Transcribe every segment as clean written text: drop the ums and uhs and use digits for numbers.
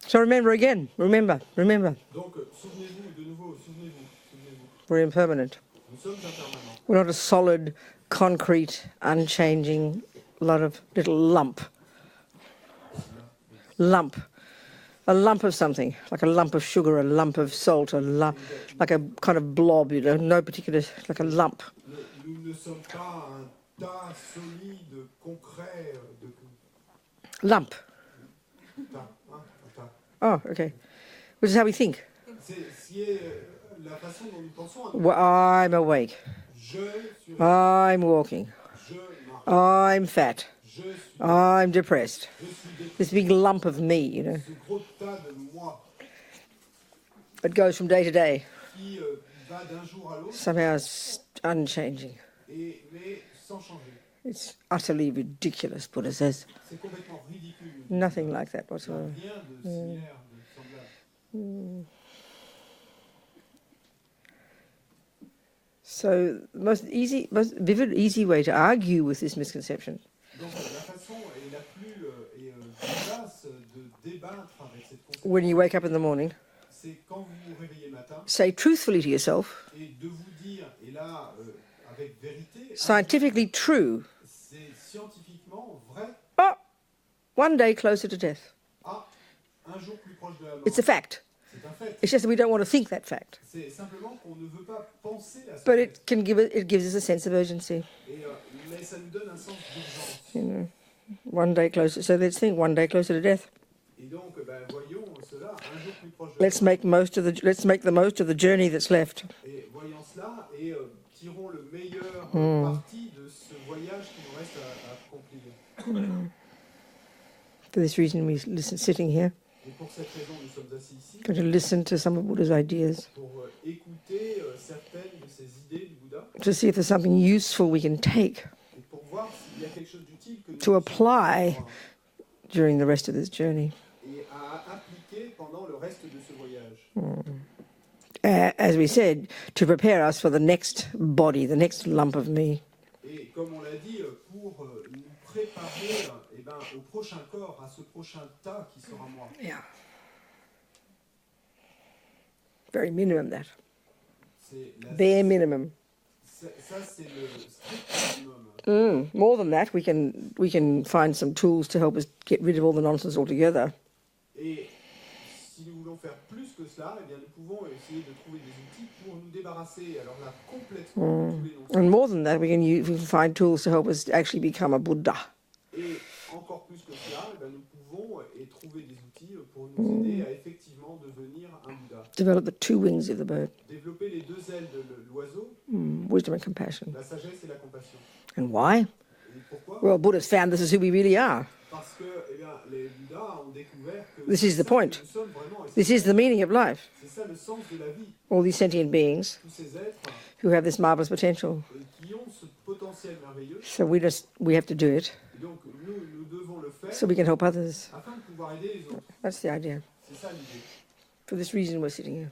So remember again, remember. Donc, souvenez-vous, de nouveau, souvenez-vous. We're impermanent. Nous sommes impermanents. We're not a solid, concrete, unchanging lot of little lump. A lump of something, like a lump of sugar, a lump of salt, like a kind of blob, no particular, like a lump. Nous ne sommes pas un tas solide, concret de... Lump. Tas, un tas. Oh, okay. Which is how we think. C'est la façon dont nous pensons. Well, I'm awake. I'm walking. I'm fat. I'm depressed. This big lump of me, It goes from day to day. Somehow it's unchanging. It's utterly ridiculous, Buddha says. Nothing like that whatsoever. So the most vivid, easy way to argue with this misconception when you wake up in the morning, say truthfully to yourself, scientifically true, oh, one day closer to death. It's a fact. It's just that we don't want to think that fact. But it gives us a sense of urgency. One day closer. So let's think, one day closer to death. Let's make the most of the journey that's left. For this reason, we sitting here. Going to listen to some of Buddha's ideas, to see if there's something useful we can take to apply during the rest of this journey. As we said, to prepare us for the next body, the next lump of me. Yeah. Very minimum, that. Bare minimum. More than that, we can find some tools to help us get rid of all the nonsense altogether. And more than that, we can find tools to help us actually become a Buddha. Develop the two wings of the bird. Wisdom and compassion. And why? Well, Buddha's found this is who we really are. This is the point. This is the meaning of life. All these sentient beings who have this marvelous potential. So we have to do it so we can help others. That's the idea. For this reason we're sitting here.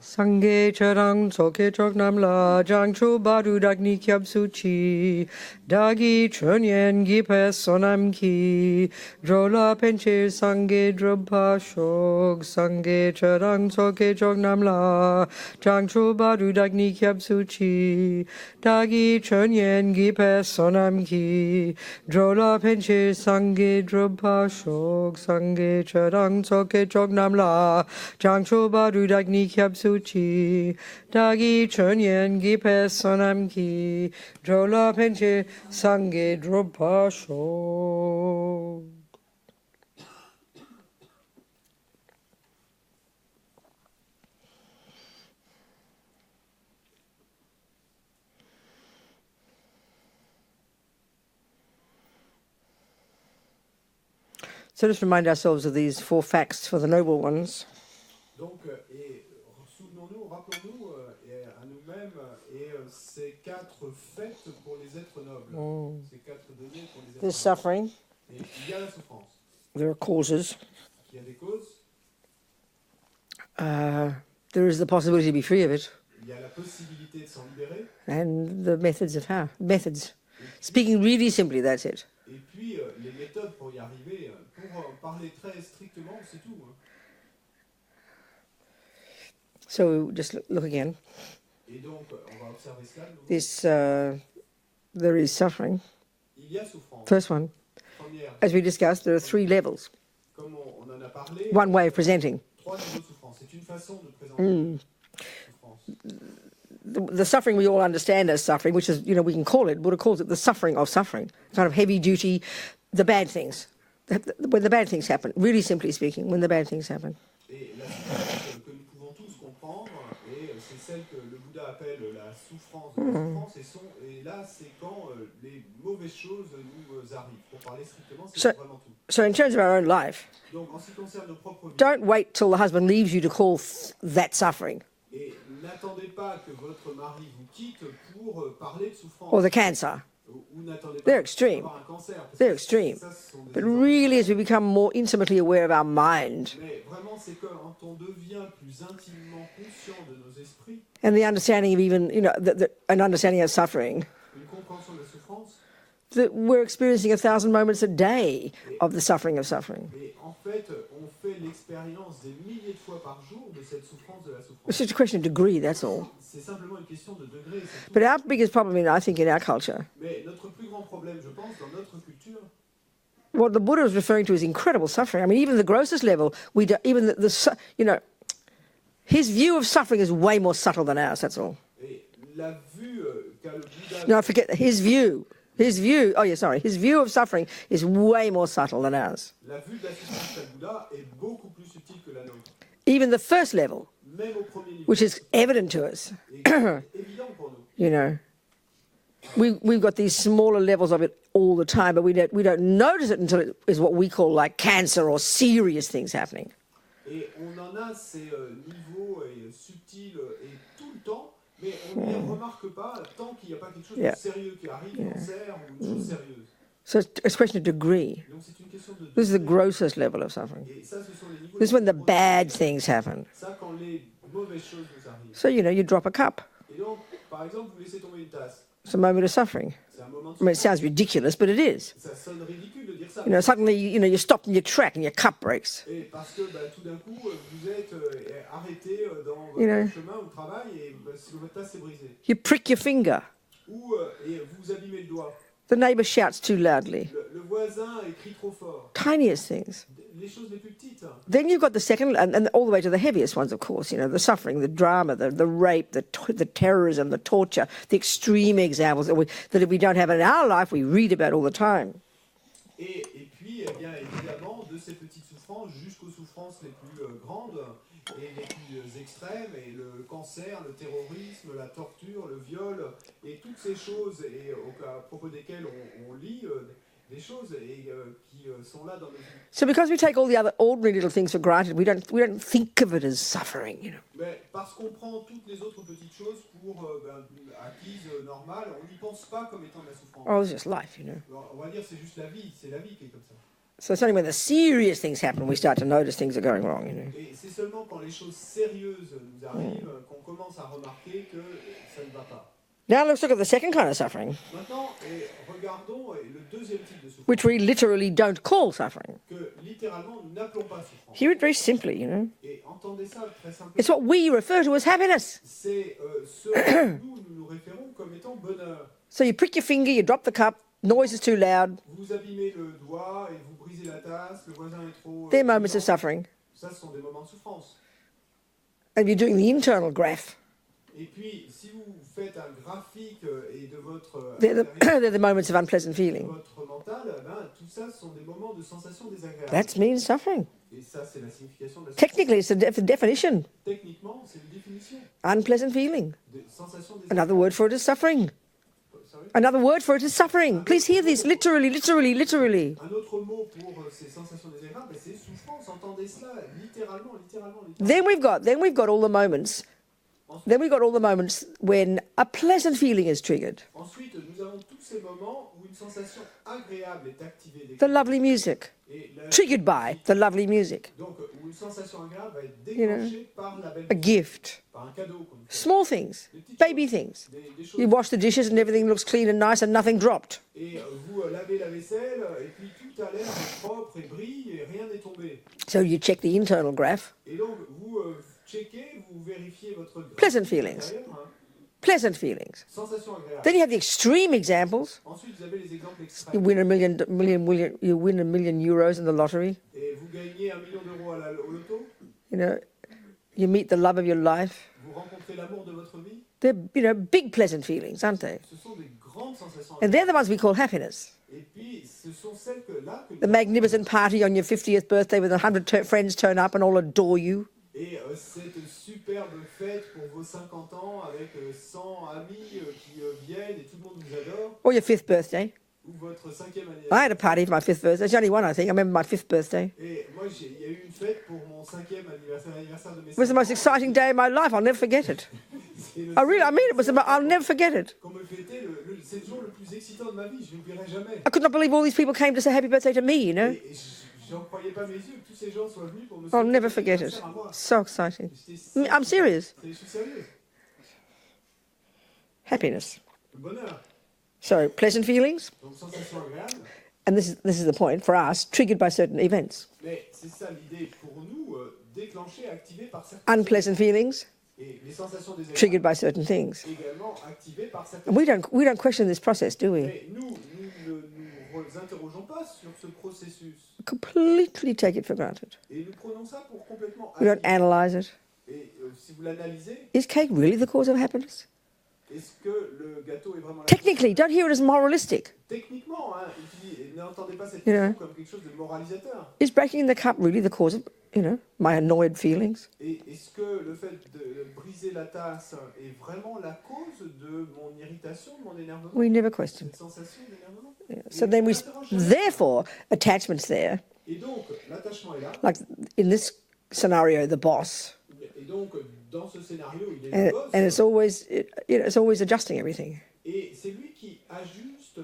Sangye charang soke chok namla jang chu badu dagni kyab suchi dagi chönyen gipe sonam ki drola penche sangye drobha shok sangye charang soke chok namla jang chu badu dagni kyab suchi dagi chönyen gipe sonam ki drola penche sangye drobha shok sangye charang soke chok namla Jangcho baru dagni kyab suchi, dagi chönyen gipe sonam ki, drola penche sangye dropa sho. So let's remind ourselves of these 4 facts for the noble ones. Donc, souvenons-nous, rappelons-nous à nous-mêmes ces 4 faits pour les êtres nobles. Ces 4 données pour les êtres There's suffering. Et il y a la souffrance. There are causes. Il y a des causes. There is the possibility to be free of it. Il y a la possibilité de s'en libérer. And the methods of how. Methods. Speaking really simply, that's it. Et puis, les méthodes pour y arriver, pour parler très strictement, c'est tout. So just look again. Et donc, on va observer cela. There is suffering. Il y a souffrance. First one. Première, As we discussed, there are 3 levels. comme on en a parlé, One way of presenting. 3 niveaux de souffrance. C'est une façon de présenter souffrance. The suffering we all understand as suffering, which is, we can call it, Buddha calls it the suffering of suffering, kind of heavy duty, the bad things. When the bad things happen, really simply speaking, when the bad things happen. Et la souffrance que nous pouvons tous comprendre, et c'est celle que le Bouddha appelle la souffrance de la souffrance, et là c'est quand les mauvaises choses nous arrivent. Pour parler strictement, c'est vraiment tout. So in terms of our own life, Donc en ce qui concerne nos propres vies, don't wait till the husband leaves you to call that suffering. Et n'attendez pas que votre mari vous quitte pour parler de souffrance. Or the cancer. Ou n'attendez pas They're extreme. d'avoir un cancer. They're extreme. Ça, ce sont des But exemples. really, as we become more intimately aware of our mind Mais vraiment, c'est quand on devient plus intimement conscient de nos esprits, and the understanding of even, an understanding of suffering, une compréhension de la souffrance, that we're experiencing 1,000 moments a day of the suffering of suffering. et en fait, on fait l'expérience des milliers de fois par jour de cette souffrance de la souffrance. It's just a question of degree, that's all. C'est simplement une question de degré, c'est tout. But our biggest problem, I think, in our culture, Mais notre plus grand problème, je pense, dans notre culture, what the Buddha is referring to is incredible suffering. I mean, even the grossest level, even his view of suffering is way more subtle than ours, that's all. et la vue qu'a le Bouddha, No, I forget his view. His view of suffering is way more subtle than ours. la vue de la souffrance qu'a le Bouddha est beaucoup plus subtile que la nôtre. Even the first level, Même au premier niveau, which is evident to us, et qui est évident pour nous. we've got these smaller levels of it all the time, but we don't notice it until it is what we call like cancer or serious things happening. Et on en a ces niveaux subtils et tout le temps, mais on ne les remarque pas tant qu'il n'y a pas quelque chose de sérieux qui arrive, cancer ou une chose sérieuse. So it's a question of degree. Donc c'est une question de This is the degré. grossest level of suffering. Et ça, ce sont les niveaux This is when the les plus bad profonds. things happen. Ça, quand les mauvaises choses nous arrivent. So, you drop a cup. Et donc, par exemple, vous laissez tomber une tasse. It's a moment of suffering. C'est un moment de I mean, it souffrance. sounds ridiculous, but it is. Ça sonne ridicule de dire ça. Suddenly, you stop in your track and your cup breaks. Et parce que tout d'un coup, vous êtes arrêté dans votre You know. chemin au travail et votre tasse est brisée. You prick your finger. Ou et vous abîmez le doigt. The neighbour shouts too loudly. Le voisin crie trop fort. Tiniest things. Les choses les plus petites. Then you've got the second, and all the way to the heaviest ones, of course, the suffering, the drama, the rape, the terrorism, the torture, the extreme examples that if we don't have in our life, we read about all the time. Et puis, bien évidemment, de ces petites souffrances jusqu'aux souffrances les plus grandes et les plus extrêmes, et le cancer, le terrorisme, la torture, le viol, et toutes ces choses et à propos desquelles on lit des choses et qui sont là dans nos vies. So because we take all the other ordinary little things for granted, we don't think of it as suffering, Mais parce qu'on prend toutes les autres petites choses pour acquises, normales, on n'y pense pas comme étant de la souffrance. Oh, it's just life, Alors, on va dire c'est juste la vie qui est comme ça. So it's only when the serious things happen we start to notice things are going wrong, Et c'est seulement quand les choses sérieuses nous arrivent qu'on commence à remarquer que ça ne va pas. Now let's look at the second kind of suffering, Maintenant, regardons le deuxième type de souffrance, which we literally don't call suffering. que littéralement nous n'appelons pas souffrance. Hear it very simply, Et entendez ça très simplement. It's what we refer to as happiness. C'est ce à quoi nous nous référons comme étant bonheur. So you prick your finger, you drop the cup, noise is too loud. Vous abîmez le doigt et vous brisez la tasse, le voisin est trop... They're moments of bruyant. suffering. Ça, ce sont des moments de souffrance. And you're doing the internal graph. Et puis, si vous faites un graphique et de votre They're the moments of unpleasant feeling. votre mental, tout ça ce sont des moments de sensations désagréables. That means suffering. Et ça, c'est la signification de la souffrance. Technically, it's a definition. Techniquement, c'est une définition. Unpleasant feeling. Des sensations désagréables. Another word for it is suffering. Sorry? Another word for it is suffering. Please hear this literally, literally, literally. Un autre mot pour ces sensations désagréables, c'est souffrance. Entendez cela littéralement, littéralement, littéralement. Then we've got all the moments. Then we've got all the moments when a pleasant feeling is triggered. Ensuite, nous avons tous ces moments où une sensation agréable est activée. The lovely music. Et Triggered by the lovely music. donc, où une sensation agréable va être déclenchée par la belle A gift. par un cadeau. Qu'on nous fait. Small things. Baby things. Des choses. You wash the dishes and everything looks clean and nice and nothing dropped. Et vous lavez la vaisselle et puis tout a l'air propre et brille et rien n'est tombé. So you check the internal graph. Et donc, vous checkez, vous vérifiez votre Pleasant feelings. intérieur, hein. Pleasant feelings. Sensation agréable. Then you have the extreme examples. Ensuite, vous avez les exemples You extrêmes. win you win a million euros in the lottery. Et vous gagnez 1 million d'euros au loto. You know, you meet the love of your life. Vous rencontrez l'amour de votre vie. They're, big pleasant feelings, aren't they? Ce sont des grandes sensations And they're agréables. the ones we call happiness. Et puis, ce sont celles que là... Que The magnificent party on your 50th birthday with 100 friends turn up and all adore you. Et cette superbe fête pour vos 50 ans avec 100 amis qui viennent et tout le monde vous adore. Or your 5th birthday. Ou votre 5e anniversaire. I had a party for my 5th birthday. There's only one, I think. I remember my 5th birthday. Et moi, il y a eu une fête pour mon 5e anniversaire, l'anniversaire de mes It was the 5 most ans. exciting day of my life. I'll never forget it. I mean it. I'll never forget it. Qu'on me fêtait, c'est le jour le plus excitant de ma vie, je n'oublierai jamais. I could not believe all these people came to say happy birthday to me, you know. Et j'en croyais pas mes yeux que tous ces gens soient venus pour me I'll souhaiter never forget it. l'anniversaire à moi. So exciting. J'étais I'm serious. Je suis sérieux. Le Happiness. bonheur. So pleasant feelings, Donc, sensation agréable. and this is the point for us, triggered by certain events. Mais c'est ça l'idée pour nous, déclenchée, activée par certaines Unpleasant feelings, et les sensations désagréables triggered by certain things. également activées par certaines And we don't question this process, do we? Mais nous ne nous interrogeons pas sur ce processus. Completely take it for granted. Et nous prenons ça pour complètement We don't acquis. analyze it. Et si vous l'analysez, Is cake really the cause of happiness? est-ce que le gâteau est vraiment la Technically, don't hear it as moralistic. Techniquement, hein, n'entendez pas cette You question know. comme quelque chose de moralisateur. Is breaking the cup really the cause of, my annoyed feelings? Et est-ce que le fait de briser la tasse est vraiment la cause de mon irritation, de mon énervement, We never question. cette sensation d'énervement? So then we, therefore, attachments there, Et donc, l'attachement est là. like in this scenario, the boss, Et donc, dans ce scénario, il est le and, boss. and it's always adjusting everything. Et c'est lui qui ajuste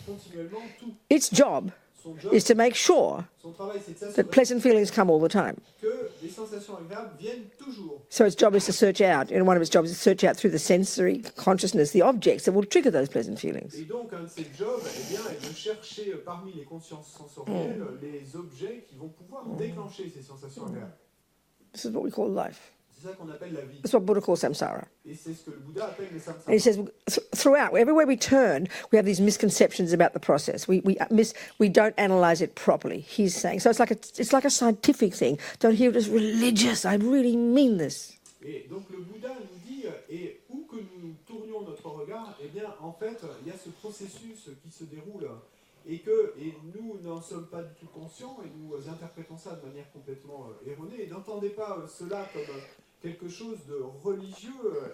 continuellement tout. Its job Son job, is to make sure son travail, c'est de that s'assurer pleasant feelings come all the time. que les sensations agréables viennent toujours. So its job is to search out, one of its jobs is to search out through the sensory consciousness the objects that will trigger those pleasant feelings. Et donc, un de ses jobs est de chercher parmi les consciences sensorielles les objets qui vont pouvoir déclencher ces sensations agréables. This is what we call life. C'est ça qu'on appelle la vie. That's what Buddha calls samsara. Et c'est ce que le Bouddha appelle le And he samsara. says, throughout, everywhere we turn, we have these misconceptions about the process. We don't analyse it properly. He's saying so. It's like a scientific thing. Don't hear it as religious. I really mean this. Et donc le Bouddha nous dit, et où que nous tournions notre regard, eh bien en fait, il y a ce processus qui se déroule et nous n'en sommes pas du tout conscients et nous interprétons ça de manière complètement erronée. Et n'entendez pas cela comme quelque chose de religieux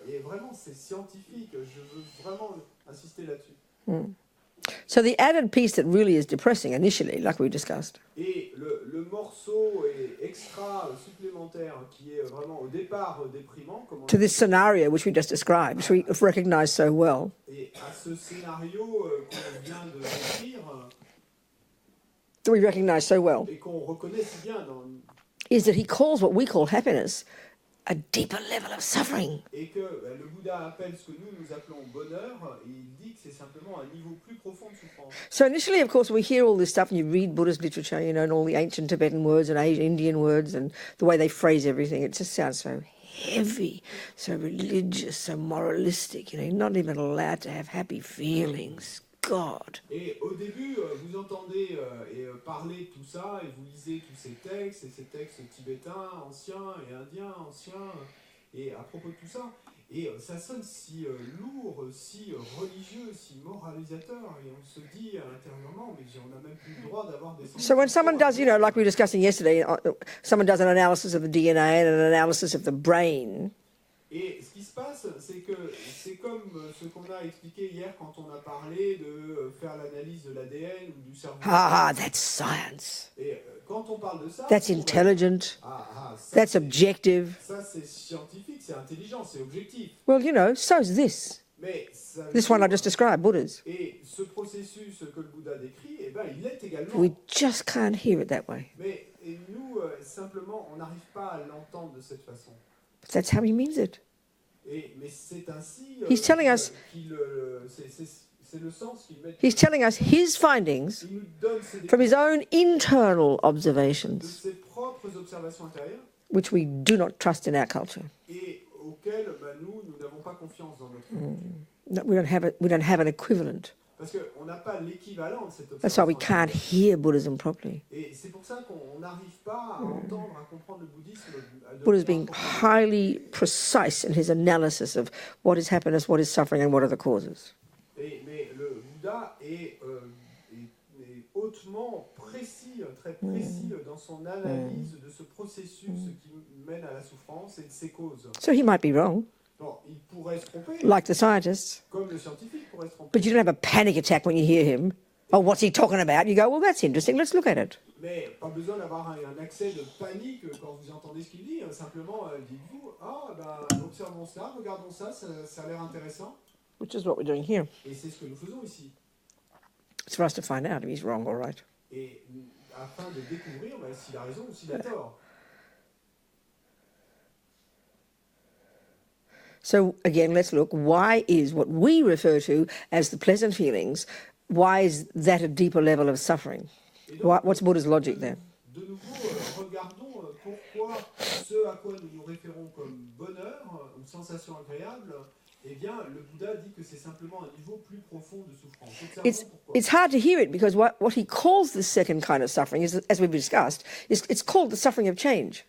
et vraiment c'est scientifique. Je veux vraiment insister là-dessus. So the added piece that really is depressing initially, like we discussed, Et le morceau extra supplémentaire qui est vraiment au départ déprimant, comme on to this scenario which we just described, which we recognise so well, et à ce scénario qu'on vient de décrire that we recognise so well, et qu'on reconnaît si bien dans is that he calls what we call happiness a deeper level of suffering. et que le Bouddha appelle ce que nous appelons bonheur, et il dit que c'est simplement un niveau plus profond de souffrance. So initially, of course, we hear all this stuff and you read Buddhist literature, and all the ancient Tibetan words and Indian words and the way they phrase everything. It just sounds so heavy, so religious, so moralistic. You're not even allowed to have happy feelings. God. Et au début, vous entendez parler de tout ça, et vous lisez tous ces textes, et ces textes tibétains, anciens et indiens, anciens, et à propos de tout ça, et ça sonne si lourd, si religieux, si moralisateur, et on se dit intérieurement, mais on n'a même plus le droit d'avoir des sensations. So when someone does, like we were discussing yesterday, someone does an analysis of the DNA and an analysis of the brain. Et ce qui se passe, c'est que c'est comme ce qu'on a expliqué hier quand on a parlé de faire l'analyse de l'ADN ou du cerveau. That's science. Et quand on parle de ça, That's intelligent. ça, That's objective. Ça, c'est scientifique, c'est intelligent, c'est objectif. Well, so's this. Mais ça, This one I just described, Buddha's. et ce processus que le Bouddha décrit, eh ben, il l'est également. We just can't hear it that way. Mais et nous, simplement, on n'arrive pas à l'entendre de cette façon. But that's how he means it. Mais c'est ainsi He's telling us- c'est le sens qu'il met. He's telling us his findings Il nous donne ses from his own internal de observations, ses propres observations intérieures which we do not trust in our culture. et auxquelles nous n'avons pas confiance dans notre culture. No, we don't have an equivalent. Parce qu'on n'a pas l'équivalent de cette observation. That's why we can't intérieure. hear Buddhism properly. Et c'est pour ça qu'on n'arrive pas à entendre, à comprendre le bouddhisme. Buddha's being highly precise in his analysis of what is happiness, what is suffering, and what are the causes. Mais le Bouddha est hautement précis, très précis dans son analyse de ce processus qui mène à la souffrance et de ses causes. So he might be wrong, Bon, il pourrait se tromper, like the scientists, comme le scientifique pourrait se tromper. but you don't have a panic attack when you hear him. Oh, what's he talking about? You go, well, that's interesting. Let's look at it. Mais pas besoin d'avoir un accès de panique quand vous entendez ce qu'il dit. Simplement, dites-vous, observons cela, regardons ça, ça a l'air intéressant. Which is what we're doing here. Et c'est ce que nous faisons ici. It's for us to find out if he's wrong or right. Et afin de découvrir s'il a raison ou s'il a tort. So again, let's look. Why is what we refer to as the pleasant feelings, why is that a deeper level of suffering? What's Buddha's logic there? De nouveau, regardons pourquoi ce à quoi nous nous référons comme bonheur, une sensation agréable, eh bien, le Bouddha dit que c'est simplement un niveau plus profond de souffrance. It's hard to hear it because what he calls this second kind of suffering, is, as we've discussed, it's called the suffering of change.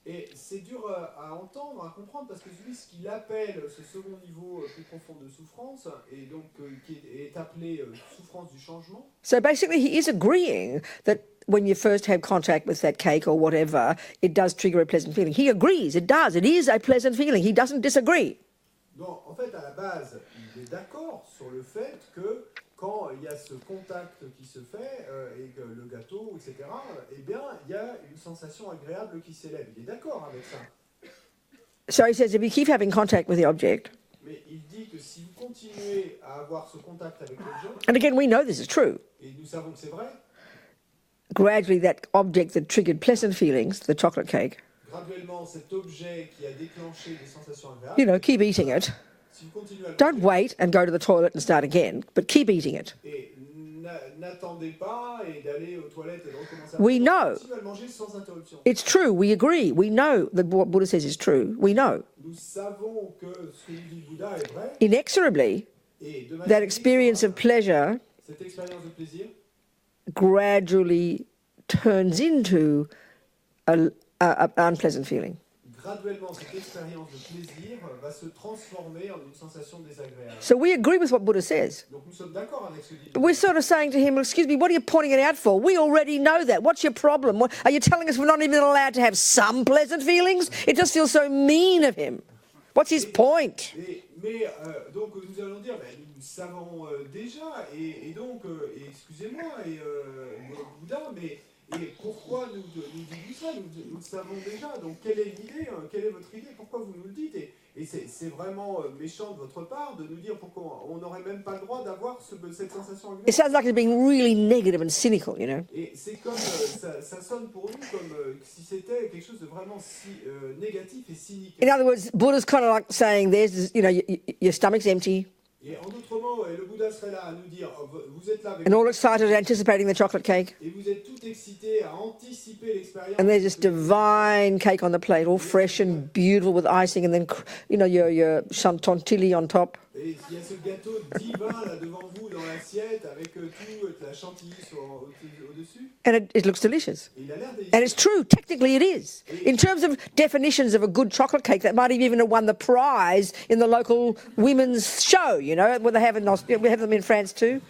Et c'est dur à entendre, à comprendre, parce que lui, ce qu'il appelle ce second niveau plus profond de souffrance, et donc qui est appelé souffrance du changement. So basically, he is agreeing that when you first have contact with that cake or whatever, it does trigger a pleasant feeling. He agrees, it does. It is a pleasant feeling. He doesn't disagree. Donc, en fait, à la base, il est d'accord sur le fait que quand il y a ce contact qui se fait, et que le gâteau, etc., eh bien, il y a une sensation agréable qui s'élève. Il est d'accord avec ça. So he says if you keep having contact with the object, Mais il dit que si vous continuez à avoir ce contact avec l'objet, and again, we know this is true, et nous savons que c'est vrai, gradually that object that triggered pleasant feelings, the chocolate cake, graduellement, cet objet qui a déclenché des sensations agréables, keep eating it. si vous continuez à le Don't wait and go to the toilet and start again, but keep eating it. et n'attendez pas et d'aller aux toilettes et de recommencer à We manger, know. continuez à le manger sans interruption. It's true, we agree. We know that what Buddha says is true. We know. Nous savons que ce que nous dit le Bouddha est vrai, Inexorably, et de manière that experience of pleasure cette expérience de plaisir gradually turns into an unpleasant feeling. graduellement, cette expérience de plaisir va se transformer en une sensation désagréable. So we agree with what Buddha says. Donc nous sommes d'accord avec ce que dit le But Bouddha. we're sort of saying to him, excuse me, what are you pointing it out for? We already know that. What's your problem? Are you telling us we're not even allowed to have some pleasant feelings? It just feels so mean of him. What's his point? Mais donc nous allons dire, nous savons déjà, et donc, excusez-moi, Bouddha, mais pourquoi nous dites ça, nous le savons déjà, donc quelle est l'idée, quelle est votre idée, pourquoi vous nous le dites, et c'est vraiment méchant de votre part de nous dire pourquoi on n'aurait même pas le droit d'avoir cette sensation agréable. It sounds like it's being really negative and cynical, Et c'est comme, ça sonne pour nous comme si c'était quelque chose de vraiment négatif et cynique. In other words, Buddha's kind of like saying, there's, your stomach's empty, Et en d'autres mots, le Bouddha serait là à nous dire, vous êtes là avec and all excited, anticipating the chocolate cake. et vous êtes tout excité à anticiper l'expérience. And there's this divine cake on the plate, all fresh and beautiful with icing, and then, your chantilly on top. Et il y a ce gâteau divin là devant vous dans l'assiette avec toute la chantilly au-dessus. And it looks delicious. Et il a l'air And délicieux. it's true, technically it is. In terms of definitions of a good chocolate cake, that might have even won the prize in the local women's show, where they have we have them in France too.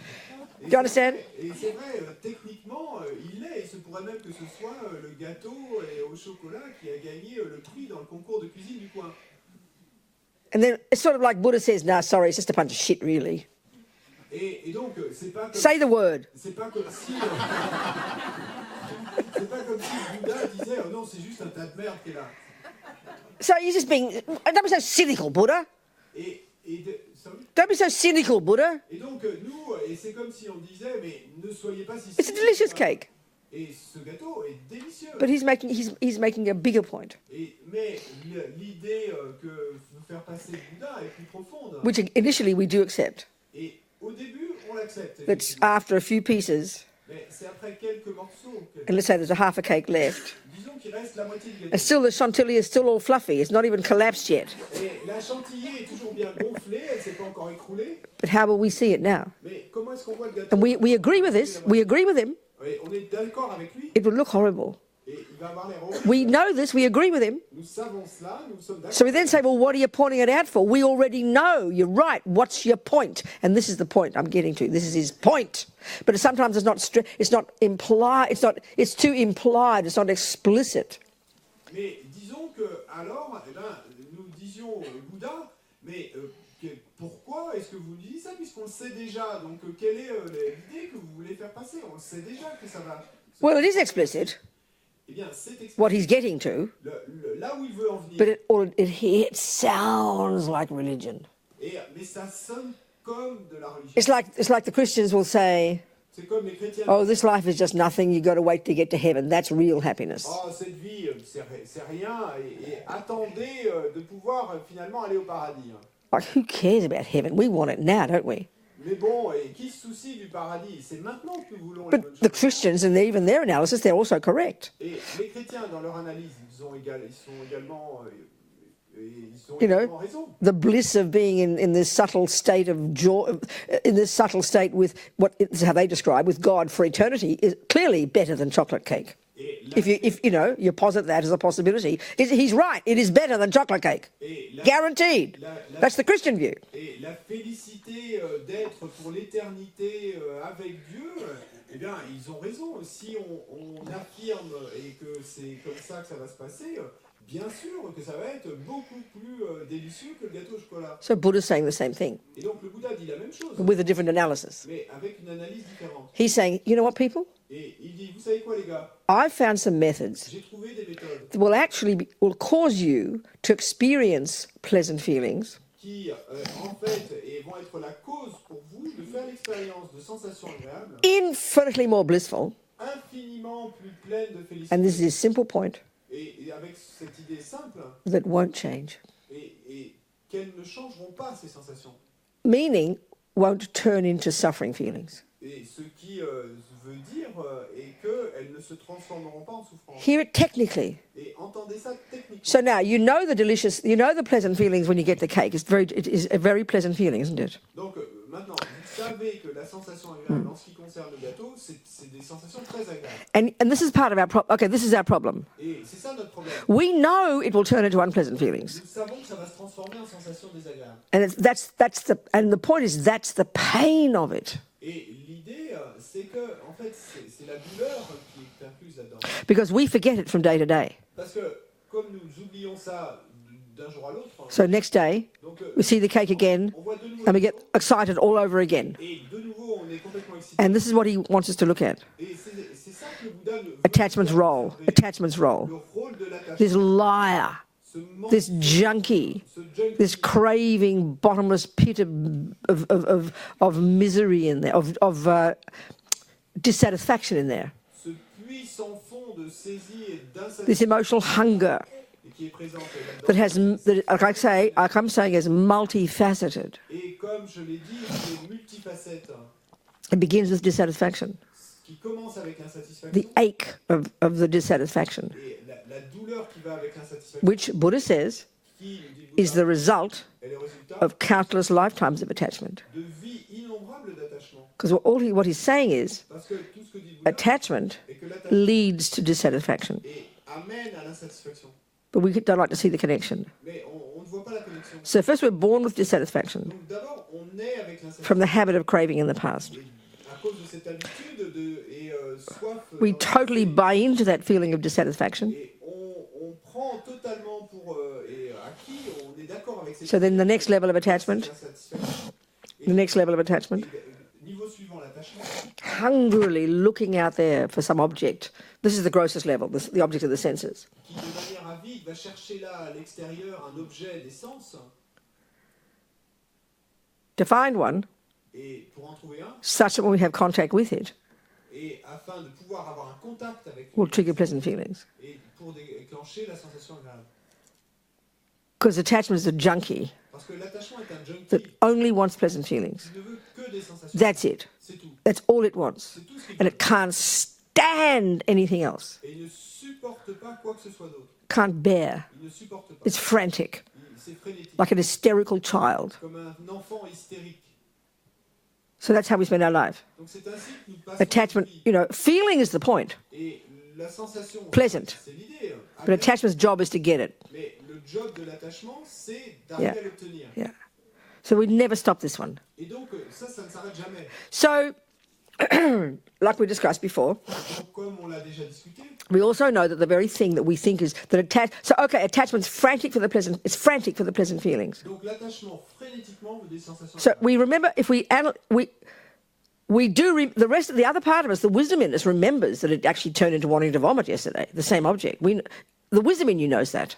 Do you understand? Et c'est vrai, techniquement, il l'est. Il se pourrait même que ce soit le gâteau au chocolat qui a gagné le prix dans le concours de cuisine du coin. And then it's sort of like Buddha says, no, sorry, it's just a bunch of shit, really. Et donc, c'est pas comme Say the word. c'est pas comme si c'est pas comme si le Bouddha disait oh non, c'est juste un tas de merde qui est là. So you're just being, don't be so cynical, Buddha. Sorry? Don't be so cynical, Buddha. Et donc, nous, et c'est comme si on disait, mais ne soyez pas si... It's a delicious cake. Et ce gâteau est délicieux. But he's making a bigger point, Mais l'idée que veut faire passer le Bouddha est plus profonde. which initially we do accept. Et au début, on l'accepte. that's effectivement. after a few pieces, Mais c'est après quelques morceaux. and let's say there's a half a cake left, Disons qu'il reste la moitié du and gâteau. still the chantilly is still all fluffy. It's not even collapsed yet. Et la chantilly est toujours bien gonflée, elle ne s'est pas encore écroulée. But how will we see it now? Mais comment est-ce qu'on voit le gâteau? And we agree with this. We agree with him. Oui, on est d'accord avec lui. It will look horrible. Et il va avoir l'air horrible. We know this. We agree with him. Nous savons cela, nous sommes d'accord. So we then say, well, what are you pointing it out for? We already know. You're right. What's your point? And this is the point I'm getting to. This is his point. But sometimes it's not implied. It's too implied. It's not explicit. Mais disons que alors, eh ben, nous disions Bouddha, mais pourquoi est-ce que vous nous dites ça puisqu'on le sait déjà? Donc quelle est l'idée que vous voulez faire passer? On le sait déjà que ça va. Well, it is explicit. Eh bien, c'est explicite. What he's getting to, Là où il veut en venir. but it sounds like religion. Mais ça sonne comme de la religion. It's like the Christians will say, C'est comme les chrétiens. oh, this life is just nothing. You've got to wait to get to heaven. That's real happiness. Oh, cette vie, c'est rien. Et attendez de pouvoir finalement aller au paradis. Like, who cares about heaven? We want it now, don't we? Mais bon, et qui se soucie du paradis? C'est maintenant que nous voulons les bonnes But the choses. Christians, and even their analysis, they're also correct. Et les chrétiens, dans leur analyse, ils sont également You know, raison. the bliss of being in this subtle state of joy, in this subtle state with what is how they describe with God for eternity is clearly better than chocolate cake. If you posit that as a possibility, he's right. It is better than chocolate cake, guaranteed. That's the Christian view. Et la félicité d'être pour l'éternité avec Dieu, eh bien, ils ont raison. Si on affirme et que c'est comme ça que ça va se passer, bien sûr que ça va être beaucoup plus délicieux que le gâteau au chocolat. So Buddha's saying the same thing Et donc le Bouddha dit la même chose, with a different analysis. mais avec une analyse différente. He's saying, you know what, people? Et il dit, vous savez quoi les gars? I've found some methods J'ai trouvé des méthodes that will cause you to experience pleasant feelings qui, en fait, vont être la cause pour vous de faire l'expérience de sensations agréables, infinitely more blissful. infiniment plus pleines de félicité. And this is a simple point Et avec cette idée simple, that won't change. et qu'elles ne changeront pas ces sensations. Meaning won't turn into suffering feelings. Et ce qui veut dire est qu'elles ne se transformeront pas en souffrance. Hear it technically. Et entendez ça techniquement. So now you know the pleasant feelings when you get the cake. It is a very pleasant feeling, isn't it? Donc maintenant, vous savez que la sensation agréable en ce qui concerne le gâteau, c'est des sensations très agréables. And this is part of our problem. Okay, this is our problem. Et c'est ça notre problème. We know it will turn into unpleasant feelings. Nous savons que ça va se transformer en sensations désagréables. And the point is that's the pain of it. Et l'idée, c'est que, en fait, c'est la douleur qui est incluse là-dedans. Because we forget it from day to day. Parce que, comme nous oublions ça d'un jour à l'autre, So next day, donc, we see the cake again, on voit de nouveau and we get excited all over again. et de nouveau, on est complètement excité. And this is what he wants us to look at. Et c'est ça que le Bouddha veut Attachment's role. observer. Attachment's role. Le rôle de l'attachement. This liar. Ce This mensonge, junkie. ce junkie, This craving bottomless pit of misery in there, of dissatisfaction in there. ce puits sans fond de saisie et This d'insatisfaction emotional hunger qui est présent that like I'm saying, is multifaceted. Et comme je l'ai dit, c'est multifacette. It begins with dissatisfaction, Qui commence avec l'insatisfaction the ache of the dissatisfaction, et la douleur qui va avec l'insatisfaction, which Buddha says qui, nous dit is Bouddha, the result est le résultat of countless lifetimes of attachment. de vies innombrables d'attachement. Because what he's saying is Parce que tout ce que dit Bouddha attachment est que l'attachement leads to dissatisfaction. amène à l'insatisfaction. But we don't like to see the connection. Mais on ne voit pas la connexion. So first we're born with dissatisfaction Donc d'abord, on est avec from l'insatisfaction. the habit of craving in the past. Et à cause de cette habitude et soif, We dans le totally passé, buy into that feeling of dissatisfaction. et on prend totalement pour acquis, on est d'accord avec cette So then the next level of attachment, insatisfaction. the next level of attachment, Niveau suivant, l'attachement, hungrily looking out there for some object. This is the grossest level, the object of the senses. qui de manière avide va chercher là à l'extérieur un objet des sens, To find one, et pour en trouver un, such that when we have contact with it, et afin de pouvoir avoir un contact avec will lui, trigger pleasant feelings. et pour déclencher la sensation agréable. Because attachment is a junkie Parce que l'attachement est un that junkie only wants pleasant feelings. qui ne veut que que des sensations. That's it. C'est tout. That's all it wants. C'est tout ce qu'il And veut. it can't stand anything else. Et il ne supporte pas quoi que ce soit d'autre. Can't bear. Il ne supporte pas. It's frantic, C'est frénétique. like an hysterical child. Comme un enfant hystérique. So that's how we spend our life. Donc c'est ainsi que nous passons Attachment, notre vie. feeling is the point. Et la sensation, Pleasant. c'est l'idée. But attachment's job is to get it. Mais le job de l'attachement, c'est d'arriver Yeah. à l'obtenir. Yeah. So we never stop this one. Et donc ça ne s'arrête jamais. So, like we discussed before, Donc comme on l'a déjà discuté, we also know that the very thing that we think is that attachment's frantic for the pleasant. It's frantic for the pleasant feelings. donc l'attachement frénétiquement veut des sensations. So we remember if we the rest of the other part of us, the wisdom in us, remembers that it actually turned into wanting to vomit yesterday. The same object. The wisdom in you knows that.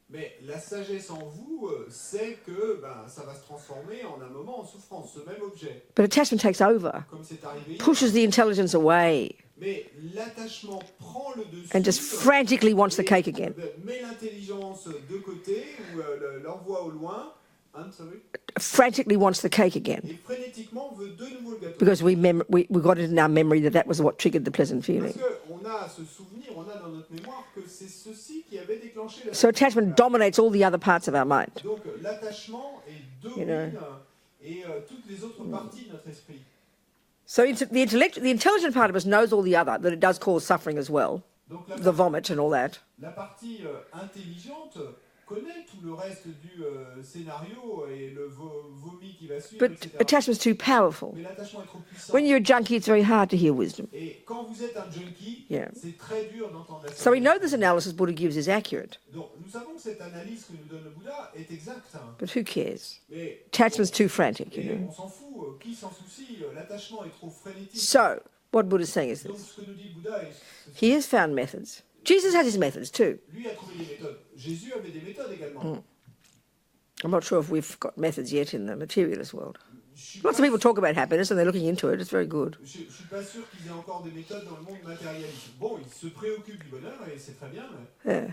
Mais la sagesse en vous sait que ça va se transformer en un moment en souffrance, ce même objet. But attachment takes over, Comme c'est arrivé hier. pushes the intelligence away, Mais l'attachement prend le dessus. and just frantically wants the cake again. Met l'intelligence de côté ou l'envoie au loin. Frantically wants the cake again. Et frénétiquement veut de nouveau le gâteau. Because we got it in our memory that was what triggered the pleasant feeling. Parce qu'on a ce souvenir, on a dans notre mémoire que c'est ceci qui avait déclenché la. So attachment dominates all the other parts of our mind. Donc l'attachement domine et toutes les autres parties de notre esprit. So the intelligent part of us knows all the other, that it does cause suffering as well, Donc the vomit and all that. la partie intelligente connaît tout le reste du scénario et le vomi qui va suivre, But etc. attachment's too powerful. Mais l'attachement est trop puissant. When you're a junkie, it's very hard to hear wisdom. Et quand vous êtes un junkie, Yeah. c'est très dur d'entendre la So we know sagesse. this analysis Buddha gives is accurate, Donc nous savons que cette analyse que nous donne le Bouddha est exacte. but who cares? Mais Attachment's too frantic, et know. on s'en fout, qui s'en soucie, l'attachement est trop frénétique. So what Buddha's saying is Donc this. ce que nous dit le Bouddha, He has found methods. Jesus has his methods too. lui a trouvé des méthodes. Jésus avait des méthodes également. I'm not sure if we've got methods yet in the materialist world. Je suis Lots of people talk about happiness and they're looking into it. It's very good. Je suis pas sûr qu'ils aient encore des méthodes dans le monde matérialiste. Bon, ils se préoccupent du bonheur et c'est très bien, Yeah.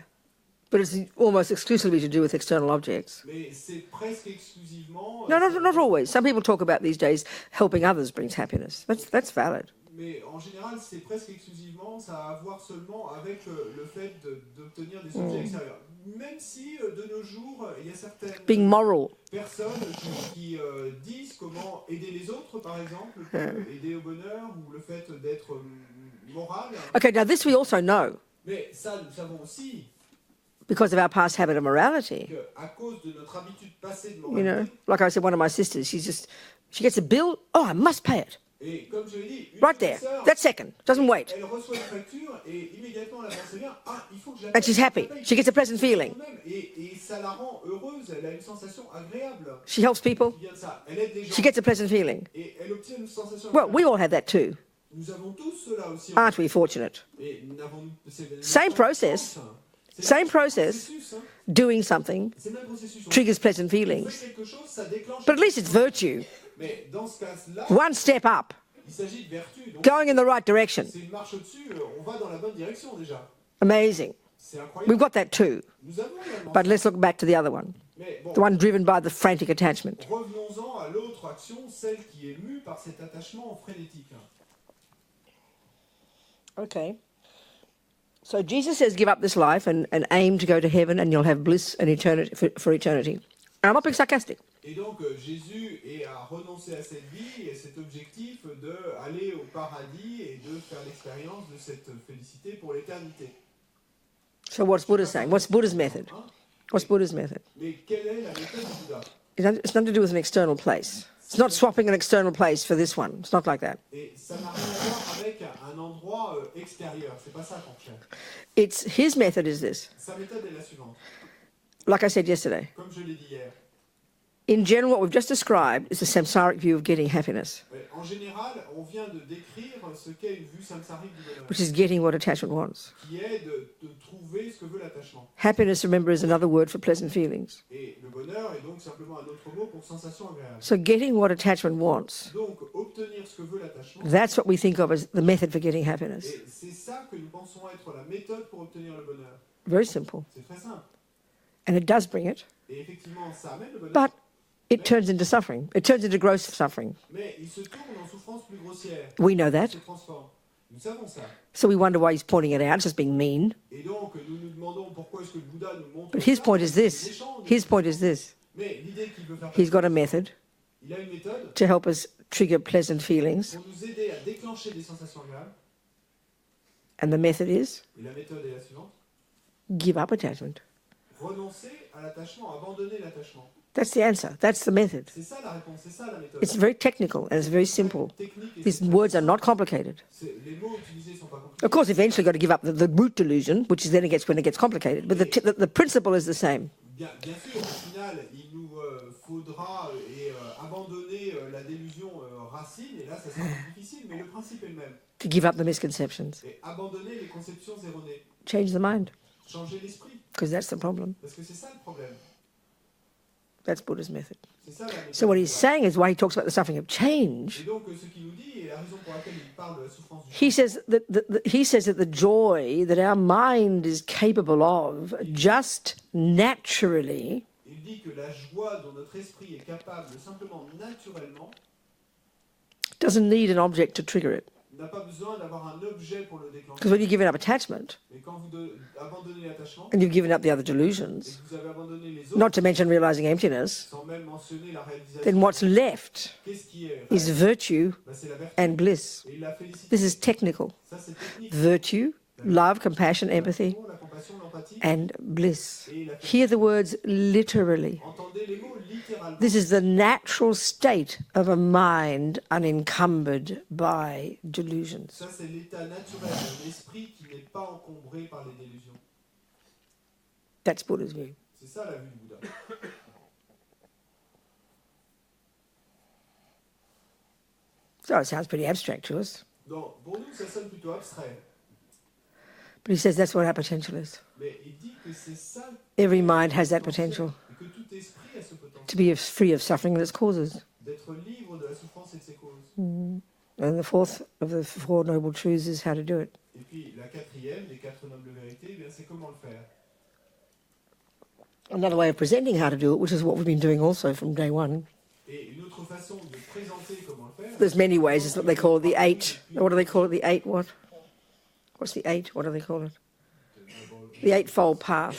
But it's almost exclusively to do with external objects. mais c'est presque exclusivement. No, not always. Some people talk about these days helping others brings happiness. That's valid. Mais en général, c'est presque exclusivement, ça a à voir seulement avec le fait d'obtenir des objets extérieurs. Même si de nos jours, il y a certaines Being moral. personnes qui disent comment aider les autres, par exemple, aider au bonheur ou le fait d'être moral. Okay, now this we also know Mais ça, nous savons aussi because of our past habit of morality. qu'à cause de notre habitude passée de You know, moralité, like I said, one of my sisters, she gets a bill. Oh, I must pay it. et comme je l'ai dit, une Right de mes there. sœurs, That second. Doesn't wait. elle reçoit une facture et immédiatement la pensée vient, il faut que je la And paye, she's je la happy. paye. She gets a pleasant feeling. Et ça la rend heureuse, elle a une sensation agréable She helps people. qui vient de ça. Elle aide les gens She gets a pleasant feeling. et elle obtient une sensation Well, agréable. we all have that too. Nous avons tous cela aussi. Aren't we fortunate? Et nous n'avons- c'est- Same process. C'est Same le même process. processus, hein. Doing something C'est le même processus. On triggers pleasant fait feelings. quelque chose, ça déclenche. But at least it's virtue. Mais dans ce cas-là, One step up. il s'agit de vertu. Donc, Going in the right direction. c'est une marche au-dessus, on va dans la bonne direction déjà. Amazing. C'est We've incroyable. got that too. Nous avons également But ça. let's look back to the other one. Mais bon, The one driven by the frantic attachment. revenons-en à l'autre action, celle qui est mue par cet attachement frénétique. Okay. So Jesus says, give up this life and aim to go to heaven and you'll have bliss and eternity for eternity. And I'm not being sarcastic. Et donc Jésus a renoncé à cette vie et cet objectif d'aller au paradis et de faire l'expérience de cette félicité pour l'éternité. So what's Buddha saying? What's Buddha's method? Hein? What's Buddha's method? Mais quelle est la méthode du Bouddha? It's nothing to do with an external place. It's not swapping an external place for this one. It's not like that. Et ça n'a rien à voir avec un endroit extérieur. C'est pas ça qu'on cherche. It's his method is this. Sa méthode est la suivante. Like I said yesterday, Comme je l'ai dit hier. in general, what we've just described is the samsaric view of getting happiness, En général, on vient de décrire ce qu'est une vue samsarique du bonheur, which is getting what attachment wants. qui est de trouver ce que veut l'attachement. Happiness, remember, is another word for pleasant feelings. Et le bonheur est donc simplement un autre mot pour sensation agréable. So getting what attachment wants, Donc, obtenir ce que veut l'attachement, that's what we think of as the method for getting happiness. et c'est ça que nous pensons être la méthode pour obtenir le bonheur. Very simple. C'est très simple. And it does bring it. Et effectivement, ça amène le bonheur. But it turns into suffering. It turns into gross suffering. Mais il se tourne en souffrance plus grossière. We know Il that. se transforme. Nous savons ça. So we wonder why he's pointing it out, just being mean. Et donc, nous nous demandons pourquoi est-ce que le Bouddha nous montre But his ça, point is c'est this. méchant, His point is this. Mais l'idée qu'il veut faire He's got a method il a une méthode to help us trigger pleasant feelings. pour nous aider à déclencher des sensations agréables. And the method is Et la méthode est la suivante. give up attachment. Renoncer à l'attachement, abandonner l'attachement. That's the answer. That's the method. C'est ça la réponse, c'est ça la méthode. It's very technical and it's very simple. Technique et These c'est très words are simple. not complicated. Les mots utilisés sont pas compliqués. Of course, eventually you've got to give up the root delusion, which is then it gets when it gets complicated. But the principle is the same. Bien sûr, au final, il nous faudra abandonner la délusion racine, et là, ça sera plus difficile, mais le principe est le même. To give up the misconceptions. Et abandonner les conceptions erronées. Change the mind, Changer l'esprit, because that's the problem. parce que c'est ça le problème. That's Buddha's method. C'est ça la méthode. So what he's saying is why he talks about the suffering of change. Et donc, ce qu'il nous dit, et la raison pour laquelle il parle de la souffrance du He says that the joy that our mind is capable of just naturally il dit que la joie dont notre esprit est capable simplement naturellement doesn't need an object to trigger it. n'a pas besoin d'avoir un objet pour le déclencher. Because when you've given up attachment Mais quand vous abandonnez l'attachement, and you've given up the other et delusions, que vous avez abandonné les autres, not to mention realizing emptiness, sans même mentionner la réalisation, then what's left qu'est-ce qui est is virtue C'est la vertu and bliss. et la félicité. This is technical. Ça, c'est technique. Virtue, love, compassion, empathy, La compassion, l'empathie, and bliss. et la Hear the words literally. Entendez les mots littéralement. This is the natural state of a mind unencumbered by delusions. Ça, c'est l'état naturel de l'esprit qui n'est pas encombré par les délusions. That's Buddha's view. C'est ça la vue du Bouddha. So it sounds pretty abstract to us. Donc, pour nous, ça sonne plutôt abstrait. But he says that's what our potential is. Mais il dit que c'est ça Every mind has that potential et que tout esprit a ce potentiel to be free of suffering and its causes. d'être libre de la souffrance et de ses causes. And the fourth of the Four Noble Truths is how to do it. Et puis, la quatrième des quatre nobles vérités, eh bien, c'est comment le faire. Another way of presenting how to do it, which is what we've been doing also from day one. Et une autre façon de présenter comment le faire. There's many ways. It's what they call it, the eight. What do they call it? The eight what? What's the eight? What do they call it? The eightfold path.